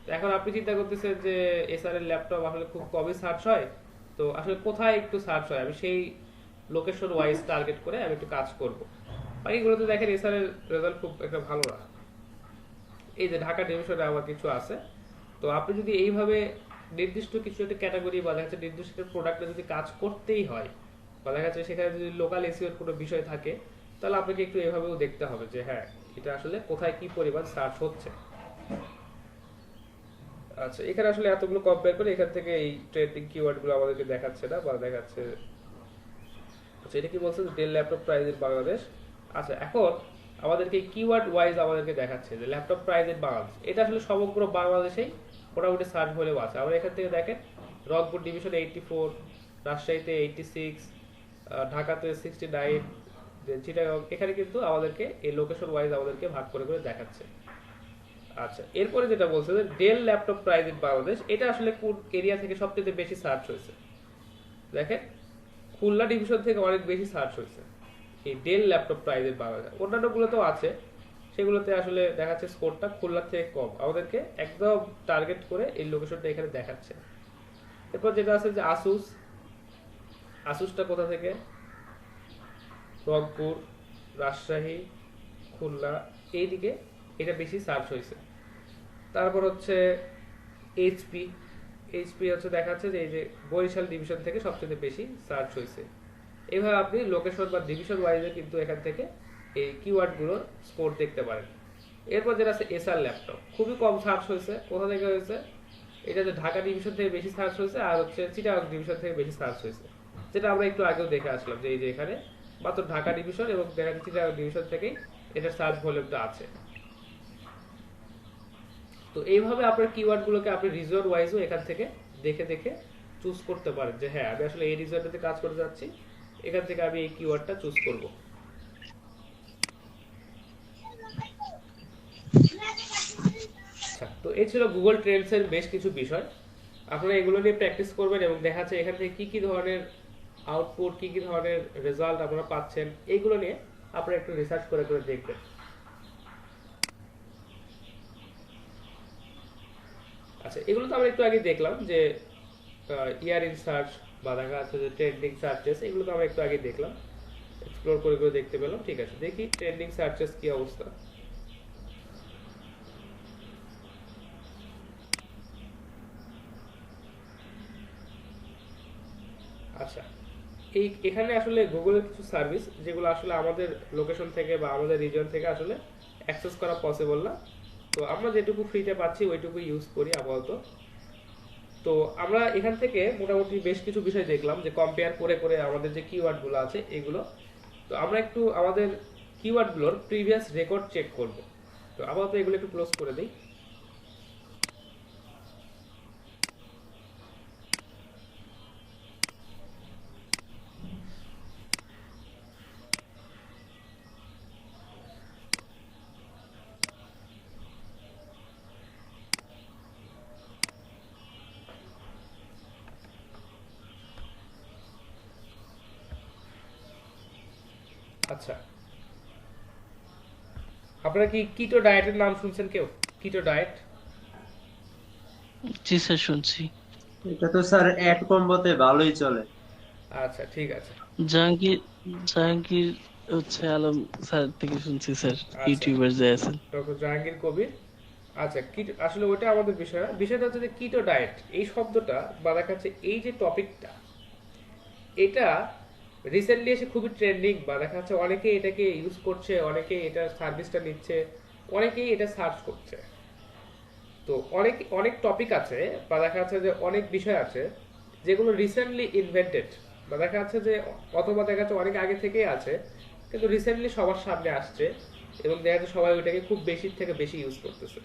তো এখন আপনি চিন্তা করতেছেন যে এসআর এর ল্যাপটপ আসলে খুব কমই সার্চ হয়, তো আসলে কোথায় একটু সার্চ হয় আমি সেই লোকেশন ওয়াইজ টার্গেট করে আমি একটু কাজ করব। বাকিগুলোতে দেখেন এসআর এর রেজাল্ট খুব একটা ভালো না। এই যে ঢাকা ডিভিশনে আমার কিছু আছে, তো আপনি যদি এইভাবে নির্দিষ্ট কিছু একটা ক্যাটাগরি বা দেখা যাচ্ছে নির্দিষ্ট একটা প্রোডাক্টে যদি কাজ করতেই হয় বা দেখা যাচ্ছে সেখানে যদি লোকাল এসইওর কোনো বিষয় থাকে, তাহলে আপনাকে একটু এভাবেও দেখতে হবে যে হ্যাঁ এটা আসলে কোথায় কি পরিমাণ সার্চ হচ্ছে। আচ্ছা এখানে আসলে এতগুলো কম্পেয়ার করে এখান থেকে এই ট্রেন্ডিং কিওয়ার্ড গুলো আমাদেরকে দেখাচ্ছে না বা দেখাচ্ছে। আচ্ছা এটা কি বলছে del laptop price in Bangladesh. আচ্ছা এখন আমাদেরকে কিওয়ার্ড ওয়াইজ আমাদেরকে দেখাচ্ছে যে ল্যাপটপ প্রাইস ইন বাংলাদেশ, এটা আসলে সমগ্র বাংলাদেশেই মোটামুটি সার্চ ভলিউম আছে। আমরা এখান থেকে দেখেন রংপুর ডিভিশন 84, রাজশাহীতে 86, ঢাকাতে 69, চিটাগাং, এখানে কিন্তু আমাদেরকে এই লোকেশন ওয়াইজ আমাদেরকে ভাগ করে করে দেখাচ্ছে। আচ্ছা এরপরে যেটা বলছে যে del laptop price in Bangladesh, এটা আসলে কোন এরিয়া থেকে সবচেয়ে বেশি সার্চ হয়েছে। দেখেন খুলনা ডিভিশন থেকে অনেক বেশি সার্চ হয়েছে এই del laptop price in Bangladesh. অন্যান্য গুলোতেও আছে, সেগুলোতে আসলে দেখাচ্ছে স্কোরটা খুলনার থেকে কম, আমাদেরকে একদম টার্গেট করে এই লোকেশনটা এখানে দেখাচ্ছে। এরপর যেটা আছে যে আসুস, আসুসটা কোথা থেকে রংপুর, রাজশাহী, খুলনা এইদিকে এটা বেশি সার্চ হয়েছে। তারপর হচ্ছে এইচপি, এইচপি হচ্ছে দেখাচ্ছে যে এই যে বরিশাল ডিভিশন থেকে সবচেয়ে বেশি সার্চ হয়েছে। এইভাবে আপনি লোকেশন বা ডিভিশন ওয়াইজে কিন্তু এখান থেকে এই কিওয়ার্ডগুলোর স্কোর দেখতে পারেন। এরপর যেটা আছে এসআর ল্যাপটপ, খুবই কম সার্চ হয়েছে, কোথা থেকে হয়েছে এটা যে ঢাকা ডিভিশন থেকে বেশি সার্চ হয়েছে আর হচ্ছে চিটাগাং ডিভিশন থেকে বেশি সার্চ হয়েছে, যেটা আমরা একটু আগেও দেখে আসলাম যে এই যে এখানে মাত্র ঢাকা ডিভিশন এবং দেখা যাচ্ছে চিটাগাং ডিভিশন থেকেই এটার সার্চ ভলিউমটা আছে। তো এইভাবে আপনার কিওয়ার্ডগুলোকে আপনি রিজন ওয়াইজও এখান থেকে দেখে দেখে চুজ করতে পারেন যে হ্যাঁ আমি আসলে এই রিজনটাতে কাজ করতে যাচ্ছি, এখান থেকে আমি এই কিওয়ার্ডটা চুজ করব। আচ্ছা তো এই ছিল গুগল ট্রেন্ডস এর বেশ কিছু বিষয়। আপনারা এগুলো নিয়ে প্র্যাকটিস করবেন এবং দেখা যাচ্ছে এখান থেকে কি কি ধরনের আউটপুট, কি কি ধরনের রেজাল্ট আপনারা পাচ্ছেন, এইগুলো নিয়ে আপনারা একটু রিসার্চ করে করে দেখবেন। আচ্ছা এগুলো তো আমরা একটু আগে দেখলাম যে ইয়ার ইন সার্চ বা দেখা যাচ্ছে যে ট্রেন্ডিং সার্চেস, এগুলো তো আমরা একটু আগে দেখলাম, এক্সপ্লোর করে করে দেখতে পেলাম। ঠিক আছে দেখি ট্রেন্ডিং সার্চেস কি অবস্থা। আচ্ছা এখানে আসলে গুগলের কিছু সার্ভিস যেগুলো আসলে আমাদের লোকেশন থেকে বা আমাদের রিজন থেকে আসলে অ্যাক্সেস করা পসিবল না, তো আমরা যেটুকু ফ্রিতে পাচ্ছি ওইটুকু ইউজ করি আপাতত। তো আমরা এখান থেকে মোটামুটি বেশ কিছু বিষয় দেখলাম যে কম্পেয়ার করে করে আমাদের যে কিওয়ার্ডগুলো আছে এগুলো। তো আমরা একটু আমাদের কিওয়ার্ডগুলোর প্রিভিয়াস রেকর্ড চেক করব। তো আপাতত এগুলো একটু ক্লোজ করে দিই। আচ্ছা আপনারা কি কিটো ডায়েটের নাম শুনছেন কেউ? কিটো ডায়েট, জি স্যার শুনছি। এটা তো স্যার অ্যাড কম্বোতে ভালোই চলে। আচ্ছা ঠিক আছে। জাহাঙ্গীর জাহাঙ্গীর হচ্ছে আলম স্যার থেকে শুনছি স্যার, আচ্ছা, ইউটিউবার যে আছেন। ডক্টর জাহাঙ্গীর কবির। আচ্ছা, কিটো আসলে ওইটা আমাদের বিষয় না। বিষয়টা হচ্ছে যে কিটো ডায়েট এই শব্দটা বা দেখা যাচ্ছে এই যে টপিকটা, এটা রিসেন্টলি এসে খুবই ট্রেন্ডিং বা দেখা যাচ্ছে অনেকেই এটাকে ইউজ করছে, অনেকেই এটার সার্ভিসটা নিচ্ছে, অনেকেই এটা সার্চ করছে। তো অনেক অনেক টপিক আছে বা দেখা যাচ্ছে যে অনেক বিষয় আছে যেগুলো রিসেন্টলি ইনভেন্টেড বা দেখা যাচ্ছে যে অথবা দেখা যাচ্ছে অনেক আগে থেকেই আছে, কিন্তু রিসেন্টলি সবার সামনে আসছে এবং দেখা যাচ্ছে সবাই ওইটাকে খুব বেশির থেকে বেশি ইউজ করতেছে।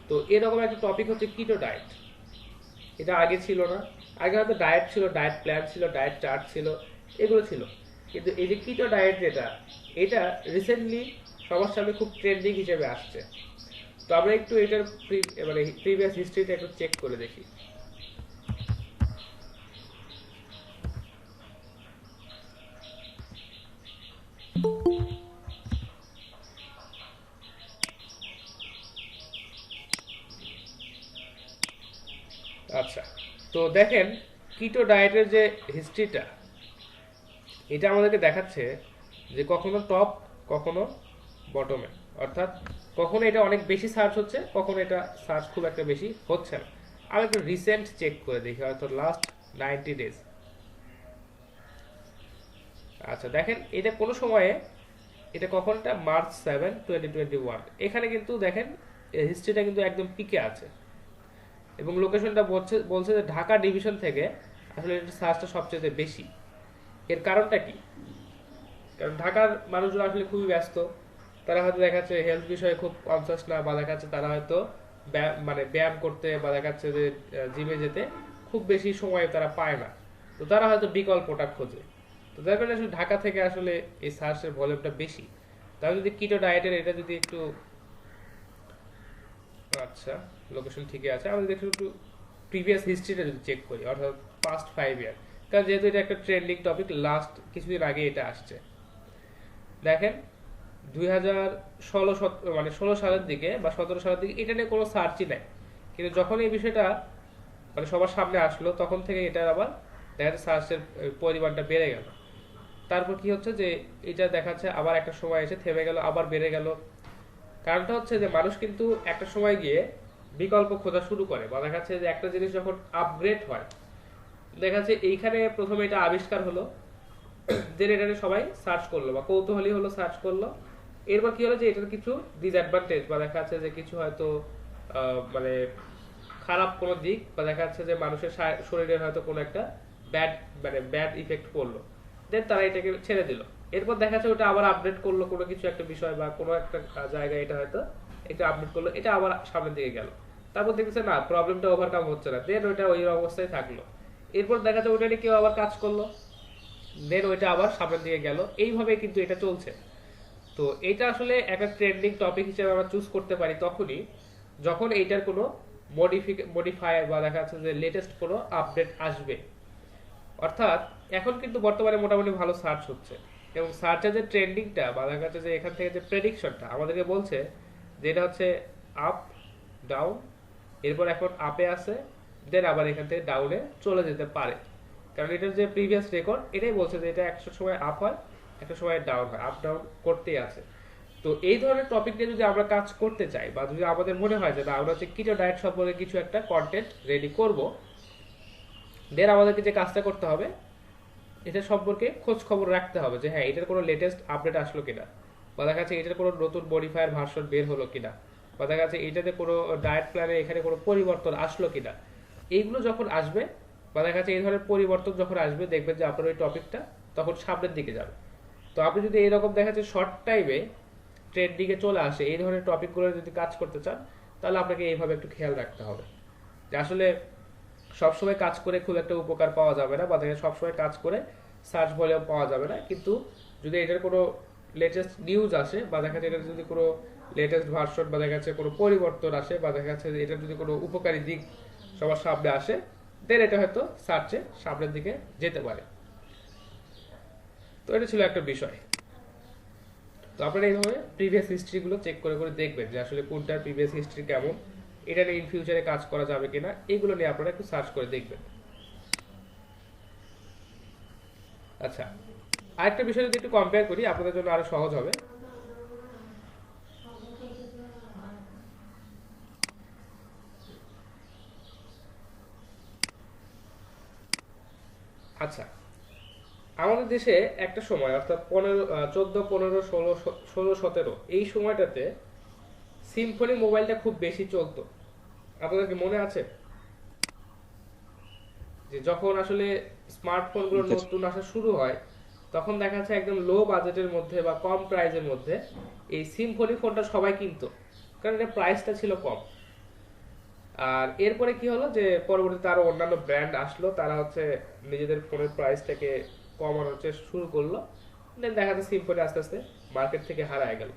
তো এরকম একটা টপিক হচ্ছে কিটো ডায়েট। এটা আগে ছিল না। আগে হয়তো ডায়েট ছিল, ডায়েট প্ল্যান ছিল, ডায়েট চার্ট ছিল, এগুলো ছিল। কিন্তু এই যে কিটো ডায়েট যেটা, এটা রিসেন্টলি সবার সামনে খুব ট্রেন্ডিং হিসেবে আসছে। তো আমরা একটু এটার মানে প্রিভিয়াস হিস্ট্রিটা একটু চেক করে দেখি। আচ্ছা, তো দেখেন কিটো ডায়েটের যে হিস্ট্রিটা, এটা আমাদেরকে দেখাচ্ছে যে কখনো টপ, কখনো বটমে। অর্থাৎ কখনো এটা অনেক বেশি সার্চ হচ্ছে, কখনো এটা সার্চ খুব একটা বেশি হচ্ছে না। আমি একটু রিসেন্ট চেক করে দেখি, হয়তো লাস্ট 90 ডেজ। আচ্ছা দেখেন, এটা কোনো সময়ে, এটা কখনটা মার্চ 7, 2021, এখানে কিন্তু দেখেন হিস্ট্রিটা কিন্তু একদম পিকে আছে এবং লোকেশনটা বলছে বলছে যে ঢাকা ডিভিশন থেকে আসলে এটার সার্চটা সবচেয়ে বেশি। এর কারণটা কি? কারণ ঢাকার মানুষজন আসলে খুবই ব্যস্ত, তারা হয়তো দেখা যাচ্ছে হেলথ বিষয়ে খুব কনসাস না, বা দেখা যাচ্ছে তারা হয়তো মানে ব্যায়াম করতে বা দেখা যাচ্ছে যে জিমে যেতে খুব বেশি সময় তারা পায় না। তো তারা হয়তো বিকল্পটা খোঁজে। তো যার কারণে আসলে ঢাকা থেকে আসলে এই সার্চের ভলিউমটা বেশি। তাহলে যদি কিটো ডায়েটের এটা যদি একটু, আচ্ছা লোকেশন ঠিকই আছে, আমরা দেখি একটু প্রিভিয়াস হিস্ট্রিটা যদি চেক করি, অর্থাৎ পাস্ট 5 ইয়ার। কারণ যেহেতু এটা একটা ট্রেন্ডিং টপিক, লাস্ট কিছুদিন আগে এটা আসছে। দেখেন 2016 মানে 16 সালের দিকে বা 17 সালের দিকে এটা নিয়ে কোনো সার্চই নাই, কিন্তু যখন এই বিষয়টা মানে সবার সামনে আসলো তখন থেকে এটার আবার দেখা যাচ্ছে সার্চের পরিমাণটা বেড়ে গেল। তারপর কি হচ্ছে যে এটা দেখাচ্ছে আবার একটা সময় এসে থেমে গেল, আবার বেড়ে গেল। কারণটা হচ্ছে যে মানুষ কিন্তু একটা সময় গিয়ে বিকল্প খোঁজা শুরু করে বা দেখা যাচ্ছে যে একটা জিনিস যখন আপগ্রেড হয়, দেখা যাচ্ছে এইখানে প্রথমে এটা আবিষ্কার হলো, দেন এটা নিয়ে সবাই সার্চ করলো বা কৌতূহলী হলো, সার্চ করলো। এরপর কি হলো যে এটার কিছু ডিসঅ্যাডভান্টেজ বা দেখা যাচ্ছে যে কিছু হয়তো মানে খারাপ কোনো দিক বা দেখা যাচ্ছে যে মানুষের শরীরের হয়তো কোনো একটা ব্যাড মানে ব্যাড ইফেক্ট পড়লো, দেন তারা এটাকে ছেড়ে দিল। এরপর দেখা যাচ্ছে ওটা আবার আপডেট করলো কোনো কিছু একটা বিষয় বা কোনো একটা জায়গায় এটা হয়তো এটা আপডেট করলো, এটা আবার সামনের দিকে গেল। তারপর দেখতেছে না প্রবলেমটা ওভারকাম হচ্ছে না, দেন ওইটা ওই অবস্থায় থাকলো। এরপর দেখা যাচ্ছে ওইটা নিয়ে কেউ আবার কাজ করলো, দেন ওইটা আবার সামনের দিকে গেল। এইভাবে কিন্তু এটা চলছে। তো এটা আসলে একটা ট্রেন্ডিং টপিক হিসেবে আমরা চুজ করতে পারি তখনই যখন এইটার কোনো মডিফাই বা দেখা যাচ্ছে যে লেটেস্ট কোনো আপডেট আসবে। অর্থাৎ এখন কিন্তু বর্তমানে মোটামুটি ভালো সার্চ হচ্ছে এবং সার্চের যে ট্রেন্ডিংটা বা দেখা যাচ্ছে যে এখান থেকে যে প্রেডিকশনটা আমাদেরকে বলছে যে এটা হচ্ছে আপ ডাউন, এরপর এখন আপে আছে, দেন আবার এখান থেকে ডাউনে চলে যেতে পারে। কারণ এটার যে প্রিভিয়াস রেকর্ড এটাই বলছে যে এটা একটা সময় আপ হয়, একটা সময় ডাউন হয়, আপ ডাউন করতেই আছে। তো এই ধরনের টপিক নিয়ে যদি আমরা কাজ করতে চাই বা যদি আমাদের মনে হয় যে না আমরা হচ্ছে কিটো ডায়েট সম্পর্কে কিছু একটা কন্টেন্ট রেডি করব, দেন আমাদেরকে যে কাজটা করতে হবে এটা সম্পর্কে খোঁজ খবর রাখতে হবে যে হ্যাঁ এটার কোনো লেটেস্ট আপডেট আসলো কিনা, বা দেখা যাচ্ছে এটার কোনো নতুন মডিফায়ার ভার্সন বের হলো কিনা, বা দেখা যাচ্ছে এটাতে কোনো ডায়েট প্ল্যানে এখানে কোনো পরিবর্তন আসলো কিনা। এইগুলো যখন আসবে বা দেখা যাচ্ছে এই ধরনের পরিবর্তন যখন আসবে, দেখবেন যে আপনার ওই টপিকটা তখন সামনের দিকে যাবে। তো আপনি যদি এইরকম দেখা যাচ্ছে শর্ট টাইমে ট্রেন্ডিংয়ে চলে আসে এই ধরনের টপিকগুলো যদি কাজ করতে চান, তাহলে আপনাকে এইভাবে একটু খেয়াল রাখতে হবে যে আসলে সবসময় কাজ করে খুব একটা উপকার পাওয়া যাবে না, বা সবসময় কাজ করে সার্চ ভলিউম পাওয়া যাবে না। কিন্তু যদি এটার কোনো লেটেস্ট নিউজ আসে বা দেখা যাচ্ছে এটার যদি কোনো লেটেস্ট ভার্সন বা দেখা যাচ্ছে কোনো পরিবর্তন আসে বা দেখা যাচ্ছে যে এটার যদি কোনো উপকারী দিক সবার সামনে আসে, দেন এটা হয়তো সার্চে সামনের দিকে যেতে পারে। তো এটা ছিল একটা বিষয়। তো আপনারা এইভাবে প্রিভিয়াস হিস্ট্রিগুলো চেক করে করে দেখবেন যে আসলে কোনটার প্রিভিয়াস হিস্ট্রি কেমন, এটা নিয়ে ইন ফিউচারে কাজ করা যাবে কিনা, এগুলো নিয়ে আপনারা একটু সার্চ করে দেখবেন। আচ্ছা, আরেকটা বিষয় যদি একটু কম্পেয়ার করি আপনাদের জন্য আরো সহজ হবে। আচ্ছা, আমাদের দেশে একটা সময় অর্থাৎ 14, 15, 16, 17 এই সময়টাতে সিম্ফনি মোবাইলটা খুব বেশি চলতো। আপনাদের কি মনে আছে যে যখন আসলে স্মার্টফোনগুলো নতুন আসা শুরু হয়, তখন দেখা যাচ্ছে একদম লো বাজেটের মধ্যে বা কম প্রাইসের মধ্যে এই সিম্ফনি ফোনটা সবাই কিনতো, কারণ এটা প্রাইসটা ছিল কম। আর এরপরে কি হলো যে পরবর্তীতে আরো অন্যান্য ব্র্যান্ড আসলো, তারা হচ্ছে নিজেদের ফোনের প্রাইসটাকে কমানোর চেষ্টা শুরু করলো। দেন দেখা যাচ্ছে সিম্ফনি আস্তে আস্তে মার্কেট থেকে হারায় গেল।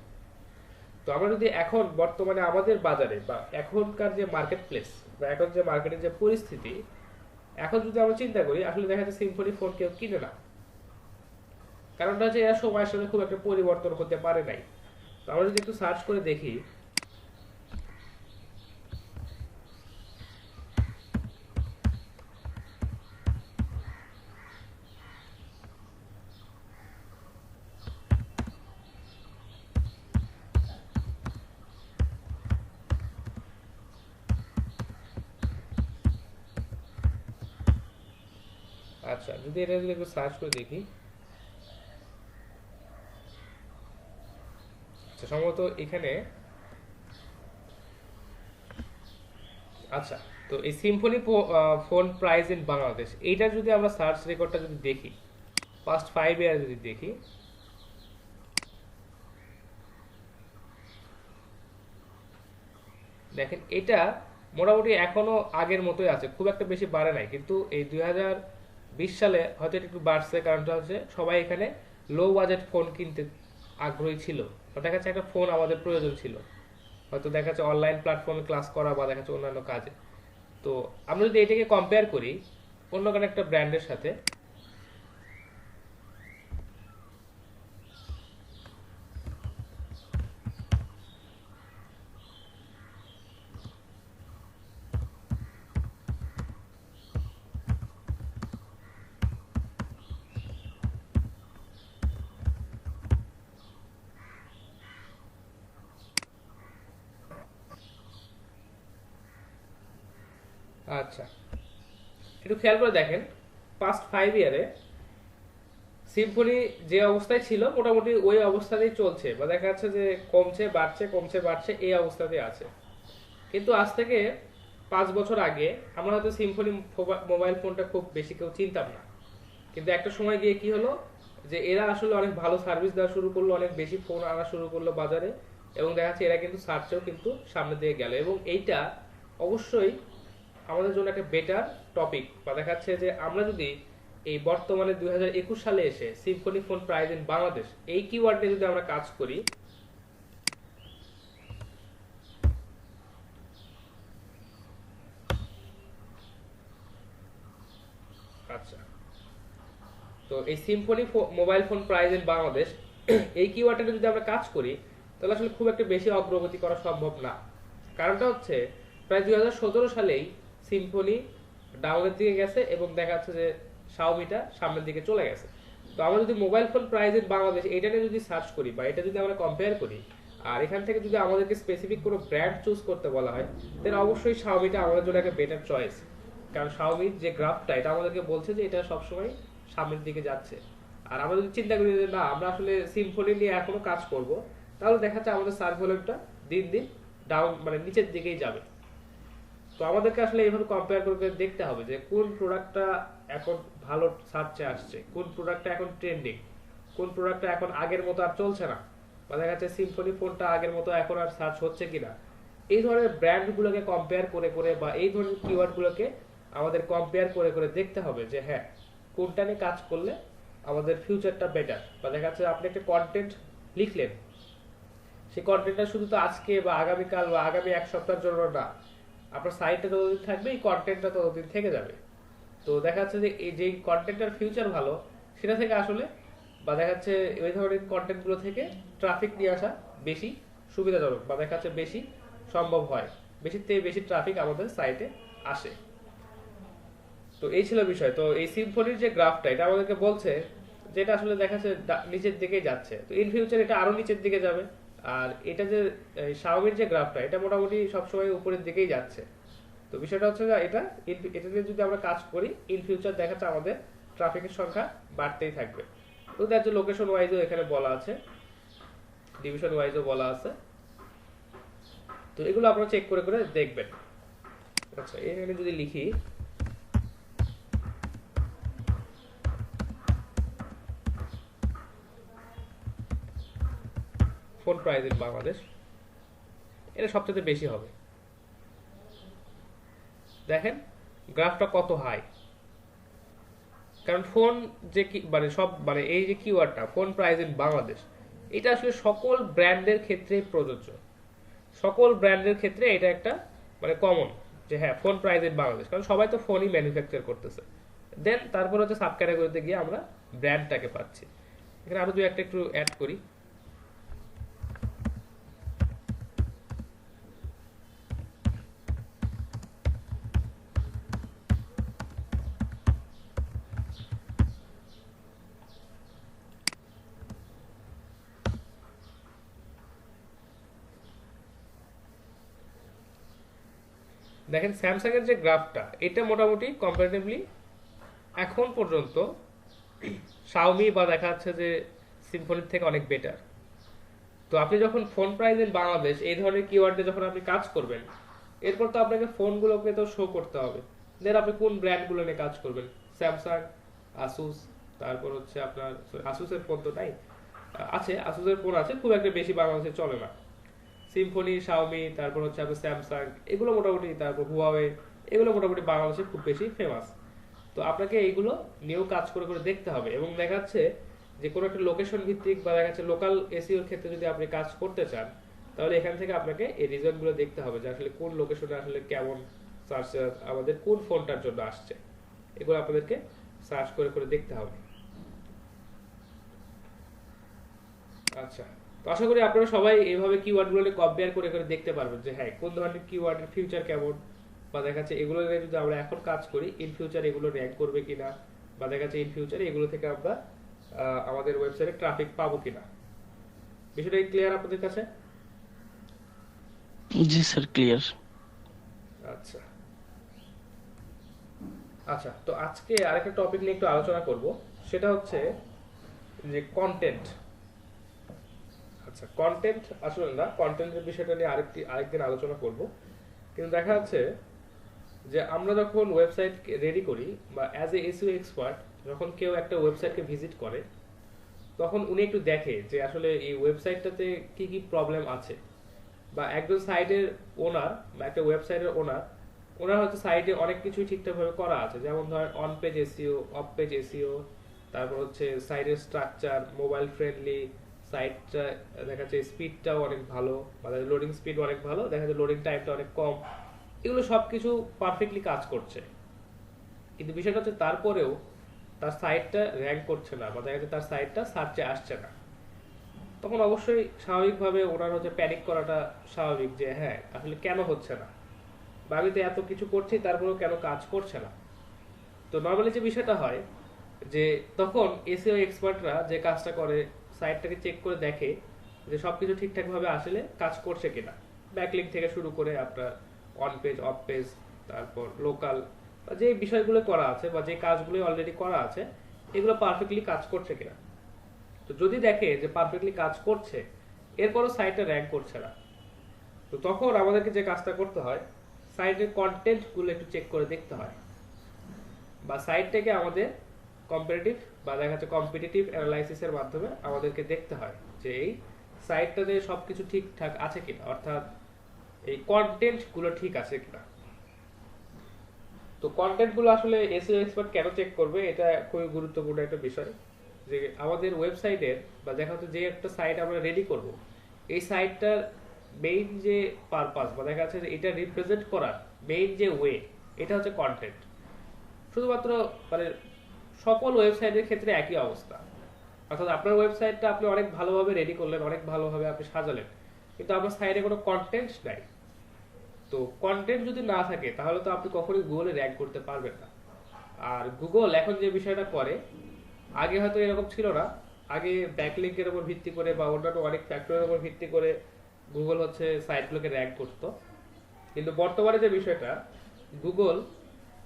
তো আমরা যদি এখন বর্তমানে আমাদের বাজারে বা এখনকার যে মার্কেট প্লেস বা এখন যে মার্কেটের যে পরিস্থিতি, এখন যদি আমরা চিন্তা করি আসলে দেখা যাচ্ছে সিম্ফনি ফোন কেউ কিনে না। কারণটা হচ্ছে এরা সময়ের সাথে খুব একটা পরিবর্তন হতে পারে নাই। তো আমরা যদি একটু সার্চ করে দেখি, আচ্ছা যদি এটা যদি একটু সার্চ করে দেখি, আচ্ছা সম্ভবত এখানে, আচ্ছা তো এই Symphony phone price in Bangladesh, এইটা যদি আমরা সার্চ রেকর্ডটা যদি দেখি, পাস্ট 5 ইয়ার যদি দেখি, দেখেন এটা মোটামুটি এখনো আগের মতোই আছে, খুব একটা বেশি বাড়ে নাই। কিন্তু এই 2020 সালে হয়তো একটু বাড়ছে, কারণটা হচ্ছে সবাই এখানে লো বাজেট ফোন কিনতে আগ্রহী ছিল, বা দেখা যাচ্ছে একটা ফোন আমাদের প্রয়োজন ছিল, হয়তো দেখা যাচ্ছে অনলাইন প্ল্যাটফর্মে ক্লাস করা বা দেখা যাচ্ছে অন্যান্য কাজে। তো আমরা যদি এটাকে কম্পেয়ার করি অন্য কোনো একটা ব্র্যান্ডের সাথে, আচ্ছা একটু খেয়াল করে দেখেন পাস্ট 5 ইয়ারে সিম্ফনি যে অবস্থায় ছিল মোটামুটি ওই অবস্থাতেই চলছে, বা দেখা যাচ্ছে যে কমছে বাড়ছে কমছে বাড়ছে এই অবস্থাতেই আছে। কিন্তু আজ থেকে 5 বছর আগে আমরা হয়তো সিম্ফনি মোবাইল ফোনটা খুব বেশি কেউ চিনতাম না, কিন্তু একটা সময় গিয়ে কি হলো যে এরা আসলে অনেক ভালো সার্ভিস দেওয়া শুরু করলো, অনেক বেশি ফোন আনা শুরু করলো বাজারে, এবং দেখা যাচ্ছে এরা কিন্তু সার্চেও কিন্তু সামনে দিয়ে গেল। এবং এইটা অবশ্যই আমাদের জন্য একটা বেটার টপিক, বা দেখা যাচ্ছে যে আমরা যদি এই বর্তমানে 2021 সালে এসে Symphony phone price in Bangladesh এই কিওয়ার্ড নিয়ে যদি আমরা কাজ করি, আচ্ছা তো এই Symphony mobile phone price in Bangladesh এই কিওয়ার্ডে যদি আমরা কাজ করি, তাহলে আসলে খুব একটা বেশি অগ্রগতি করা সম্ভব না। কারণটা হচ্ছে প্রায় 2017 সালেই সিম্ফনি ডাউনের দিকে গেছে এবং দেখা যাচ্ছে যে শাওমিটা সামনের দিকে চলে গেছে। তো আমরা যদি mobile phone price in Bangladesh এটা নিয়ে যদি সার্চ করি বা এটা যদি আমরা কম্পেয়ার করি, আর এখান থেকে যদি আমাদেরকে স্পেসিফিক কোনো ব্র্যান্ড চুজ করতে বলা হয়, তাহলে অবশ্যই শাওমিটা আমাদের জন্য একটা বেটার চয়েস। কারণ শাওমির যে গ্রাফটা এটা আমাদেরকে বলছে যে এটা সবসময় সামনের দিকে যাচ্ছে। আর আমরা যদি চিন্তা করি যে না আমরা আসলে সিম্ফনি নিয়ে এখনো কাজ করব, তাহলে দেখা যাচ্ছে আমাদের সার্চ ভলিউমটা দিন দিন ডাউন মানে নিচের দিকেই যাবে। তো আমাদেরকে আসলে এইভাবে কম্পেয়ার করে করে দেখতে হবে যে কোন প্রোডাক্টটা এখন ভালো সার্চে আসছে, কোন প্রোডাক্টটা এখন ট্রেন্ডিং, কোন প্রোডাক্টটা এখন আগের মতো আর চলছে না, বা দেখা যাচ্ছে সিম্ফনি ফোনটা আগের মতো এখন আর সার্চ হচ্ছে কিনা। এই ধরনের ব্র্যান্ডগুলোকে কম্পেয়ার করে করে বা এই ধরনের কিওয়ার্ডগুলোকে আমাদের কম্পেয়ার করে করে দেখতে হবে যে হ্যাঁ কোনটা নিয়ে কাজ করলে আমাদের ফিউচারটা বেটার। বা দেখা যাচ্ছে আপনি একটা কন্টেন্ট লিখলেন, সেই কন্টেন্টটা শুধু তো আজকে বা আগামীকাল বা আগামী 1 সপ্তাহের জন্য না, আপনার সাইটটা ততদিন থাকবে, এই কন্টেন্টটা ততদিন থেকে যাবে। তো দেখা যাচ্ছে যে এই যে কন্টেন্টের ফিউচার ভালো সেটা থেকে আসলে, বা দেখা যাচ্ছে ওই ধরনের কন্টেন্টগুলো থেকে ট্রাফিক নিয়ে আসা বেশি সুবিধাজনক, বা দেখা যাচ্ছে বেশি সম্ভব হয়, বেশির থেকে বেশি ট্রাফিক আমাদের সাইটে আসে। তো এই ছিল বিষয়। তো এই সিম্ফনির যে গ্রাফটা এটা আমাদেরকে বলছে যেটা আসলে দেখা যাচ্ছে নিচের দিকেই যাচ্ছে, তো ইন ফিউচার এটা আরো নিচের দিকে যাবে। আর এটা যে শাওমির যে গ্রাফটা, এটা মোটামুটি সবসময় উপরের দিকেই যাচ্ছে। তো বিষয়টা হচ্ছে যে এটা নিয়ে যদি আমরা কাজ করি, ইন ফিউচার দেখা যাচ্ছে আমাদের ট্রাফিকের সংখ্যা বাড়তেই থাকবে। তো দ্যাট যে লোকেশন ওয়াইজও এখানে বলা আছে, ডিভিশন ওয়াইজও বলা আছে। তো এগুলো আপনারা চেক করে করে দেখবেন। আচ্ছা, এখানে যদি লিখি ফোন প্রাইস ইন বাংলাদেশ, এটা সবচেয়ে বেশি হবে। দেখেন গ্রাফটা কত হাই, কারণ ফোন যে কি মানে সব মানে এই যে কিওয়ার্ডটা ফোন প্রাইস ইন বাংলাদেশ, এটা আসলে সকল ব্র্যান্ডের ক্ষেত্রে প্রযোজ্য। সকল ব্র্যান্ডের ক্ষেত্রে এটা একটা মানে কমন, যে হ্যাঁ ফোন প্রাইস ইন বাংলাদেশ, কারণ সবাই তো ফোনই ম্যানুফ্যাকচার করতেছে। দেন তারপর হচ্ছে সাব ক্যাটাগরিতে গিয়ে আমরা ব্র্যান্ডটাকে পাচ্ছি। এখানে আরো দুই একটা একটু অ্যাড করি। দেখেন স্যামসাং এর যে গ্রাফটা, এটা মোটামুটি কম্পারেটিভলি এখন পর্যন্ত শাওমি বা দেখা যাচ্ছে যে সিম্ফনির থেকে অনেক বেটার। তো আপনি যখন ফোন প্রাইস ইন বাংলাদেশ এই ধরনের কিওয়ার্ডে যখন আপনি কাজ করবেন, এরপর তো আপনাকে ফোনগুলোকে তো শো করতে হবে। দেন আপনি কোন ব্র্যান্ডগুলো নিয়ে কাজ করবেন, স্যামসাং, আসুস, তারপর হচ্ছে আপনার আসুসের ফোন তো নাই, আছে আসুসের ফোন আছে, খুব একটা বেশি বাংলাদেশে চলে না। সিম্ফনি, শাওমি, তারপর হচ্ছে আপনার স্যামসাং, এগুলো মোটামুটি, তারপর হুয়াওয়ে, এগুলো মোটামুটি বাংলাদেশে খুব বেশি ফেমাস। তো আপনাকে এইগুলো নিয়েও কাজ করে করে দেখতে হবে, এবং দেখা যাচ্ছে যে কোনো একটা লোকেশন ভিত্তিক বা দেখা যাচ্ছে লোকাল এসইওর ক্ষেত্রে যদি আপনি কাজ করতে চান, তাহলে এখান থেকে আপনাকে এই রিজনগুলো দেখতে হবে যে আসলে কোন লোকেশনে আসলে কেমন সার্চ আমাদের কোন ফোনটার জন্য আসছে, এগুলো আপনাদেরকে সার্চ করে করে দেখতে হবে। আচ্ছা, তো আশা করি আপনারা সবাই এইভাবে কিওয়ার্ডগুলো কম্পেয়ার করে করে দেখতে পারবেন যে হ্যাঁ কোন ধরনের কিওয়ার্ডের ফিউচার কেমন, বা দেখা যাচ্ছে এগুলো নিয়ে যদি আমরা এখন কাজ করি ইন ফিউচার এগুলো র্যাঙ্ক করবে কিনা, বা দেখা যাচ্ছে ইন ফিউচারে এগুলো থেকে আমরা আমাদের ওয়েবসাইটে ট্রাফিক পাবো কিনা। বিষয়টা ক্লিয়ার আপনাদের কাছে? জি স্যার, ক্লিয়ার। আচ্ছা আচ্ছা, তো আজকে আরেকটা টপিক নিয়ে একটু আলোচনা করব, সেটা হচ্ছে যে কন্টেন্ট। আচ্ছা, কন্টেন্ট আসলে না, কন্টেন্টের বিষয়টা নিয়ে আরেকদিন আলোচনা করব। কিন্তু দেখা যাচ্ছে যে আমরা যখন ওয়েবসাইট রেডি করি বা অ্যাজ এ এসইও এক্সপার্ট, যখন কেউ একটা ওয়েবসাইটকে ভিজিট করে, তখন উনি একটু দেখে যে আসলে এই ওয়েবসাইটটাতে কি কি প্রবলেম আছে। বা একজন সাইটের ওনার বা একটা ওয়েবসাইটের ওনার হয়তো সাইটে অনেক কিছুই ঠিকঠাকভাবে করা আছে, যেমন ধর on page SEO, of page SEO, তারপর হচ্ছে সাইটের স্ট্রাকচার, মোবাইল ফ্রেন্ডলি, সাইটটা দেখা যাচ্ছে স্পিডটাও অনেক ভালো, মানে লোডিং স্পিড অনেক ভালো, দেখা যাচ্ছে লোডিং টাইমটা অনেক কম, এগুলো সবকিছু পারফেক্টলি কাজ করছে। কিন্তু বিষয়টা হচ্ছে তারপরেও তার সাইটটা র্যাঙ্ক করছে না, বা দেখা যাচ্ছে তার সাইটটা সার্চে আসছে না। তখন অবশ্যই স্বাভাবিকভাবে ওনার হচ্ছে প্যানিক করাটা স্বাভাবিক, যে হ্যাঁ আসলে কেন হচ্ছে না, বা আমি তো এত কিছু করছি তারপরেও কেন কাজ করছে না। তো নর্মালি যে বিষয়টা হয় যে তখন এসইও এক্সপার্টরা যে কাজটা করে, সাইটটাকে চেক করে দেখে যে সবকিছু ঠিকঠাকভাবে আসলে কাজ করছে কিনা, ব্যাকলিঙ্ক থেকে শুরু করে আপনার অন পেজ, অফ পেজ, তারপর লোকাল, যে বিষয়গুলো করা আছে বা যে কাজগুলো অলরেডি করা আছে, এগুলো পারফেক্টলি কাজ করছে কিনা। তো যদি দেখে যে পারফেক্টলি কাজ করছে, এরপরও সাইটটা র্যাঙ্ক করছে না, তো তখন আমাদেরকে যে কাজটা করতে হয়, সাইটের কন্টেন্ট গুলো একটু চেক করে দেখতে হয়, বা সাইটটাকে আমাদের কম্পারেটিভ বা দেখা যাচ্ছে কম্পিটিটিভ অ্যানালাইসিসের মাধ্যমে আমাদেরকে দেখতে হয় যে এই সাইটটাতে সবকিছু ঠিকঠাক আছে কিনা, অর্থাৎ এই কন্টেন্ট গুলো ঠিক আছে কিনা। তো কন্টেন্ট গুলো আসলে এসইও এক্সপার্ট কেন চেক করবে, এটা খুবই গুরুত্বপূর্ণ একটা বিষয়। যে আমাদের ওয়েবসাইটের বা দেখা যাচ্ছে যে একটা সাইট আমরা রেডি করব, এই সাইটটার মেইন যে পারপাস বা দেখা যাচ্ছে যে এটা রিপ্রেজেন্ট করার মেইন যে ওয়ে, এটা হচ্ছে কন্টেন্ট। শুধুমাত্র মানে সকল ওয়েবসাইটের ক্ষেত্রে একই অবস্থা, অর্থাৎ আপনার ওয়েবসাইটটা আপনি অনেক ভালোভাবে রেডি করলেন, অনেক ভালোভাবে আপনি সাজালেন, কিন্তু আপনার সাইটে কোনো কন্টেন্ট নাই। তো কন্টেন্ট যদি না থাকে তাহলে তো আপনি কখনোই গুগলে র্যাঙ্ক করতে পারবেন না। আর গুগল এখন যে বিষয়টা করে আগে হয়তো এরকম ছিল না, আগে ব্যাকলিংকের উপর ভিত্তি করে বা অন্যান্য অনেক ফ্যাক্টরের উপর ভিত্তি করে গুগল হচ্ছে সাইটগুলোকে র্যাঙ্ক করতো। কিন্তু বর্তমানে যে বিষয়টা, গুগল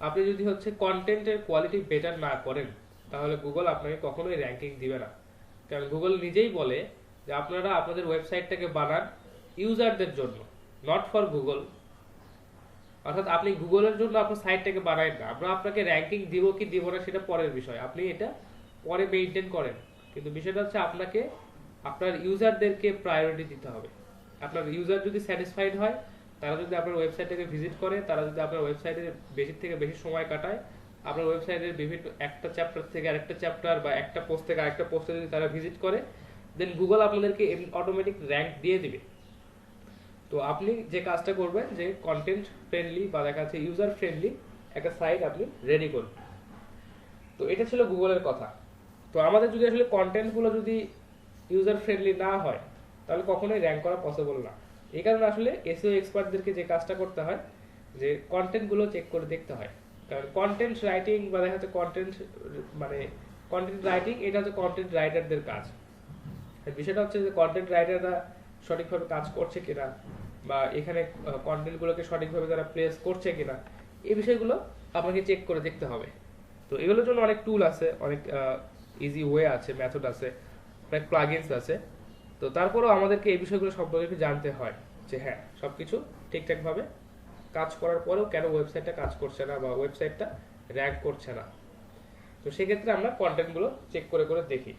আপনি যদি হচ্ছে কন্টেন্টের কোয়ালিটি বেটার না করেন তাহলে গুগল আপনাকে কখনোই র্যাঙ্কিং দিবে না। কারণ গুগল নিজেই বলে যে আপনারা আপনাদের ওয়েবসাইটটাকে বানান ইউজারদের জন্য, নট ফর গুগল। অর্থাৎ আপনি গুগলের জন্য আপনার সাইটটাকে বানায় না, আমরা আপনাকে র্যাঙ্কিং দিব কি দিব না সেটা পরের বিষয়, আপনি এটা পরে মেইনটেইন করেন। কিন্তু বিষয়টা হচ্ছে আপনাকে আপনার ইউজারদেরকে প্রায়োরিটি দিতে হবে। আপনার ইউজার যদি স্যাটিসফাইড হয়, তারা যদি আপনার ওয়েবসাইটটাকে ভিজিট করে, তারা যদি আপনার ওয়েবসাইটে বেশি থেকে বেশি সময় কাটায়, আপনার ওয়েবসাইটের বিভিন্ন একটা চ্যাপ্টার থেকে আরেকটা চ্যাপ্টার বা একটা পোস্ট থেকে আরেকটা পোস্টে যদি তারা ভিজিট করে, দেন গুগল আপনাদেরকে অটোমেটিক র্যাঙ্ক দিয়ে দিবে। তো আপনি যে কাজটা করবেন যে কন্টেন্ট ফ্রেন্ডলি বা দেখা যাচ্ছে ইউজার ফ্রেন্ডলি একটা সাইট আপনি রেডি করুন। তো এটা ছিল গুগলের কথা। তো আমাদের যদি আসলে কন্টেন্টগুলো যদি ইউজার ফ্রেন্ডলি না হয় তাহলে কখনোই র্যাঙ্ক করা পসিবল না। এই কারণে আসলে এসইও এক্সপার্টদেরকে যে কাজটা করতে হয় যে কন্টেন্টগুলো চেক করে দেখতে হয়। কারণ কন্টেন্ট রাইটিং বা দেখা যাচ্ছে কন্টেন্ট মানে কন্টেন্ট রাইটিং এটা হচ্ছে কন্টেন্ট রাইটারদের কাজ। বিষয়টা হচ্ছে যে কন্টেন্ট রাইটাররা সঠিকভাবে কাজ করছে কিনা বা এখানে কন্টেন্টগুলোকে সঠিকভাবে তারা প্লেস করছে কিনা, এই বিষয়গুলো আপনাকে চেক করে দেখতে হবে। তো এগুলোর জন্য অনেক টুল আছে, অনেক ইজি ওয়ে আছে, মেথড আছে, অনেক প্লাগইনস আছে। তো তারপরেও আমাদেরকে এই বিষয়গুলো সম্পর্কে একটু জানতে হয় যে হ্যাঁ সবকিছু ঠিকঠাকভাবে কাজ করার পরেও কেন ওয়েবসাইটটা কাজ করছে না বা ওয়েবসাইটটা র্যাঙ্ক করছে না। তো সেক্ষেত্রে আমরা কন্টেন্টগুলো চেক করে করে দেখি।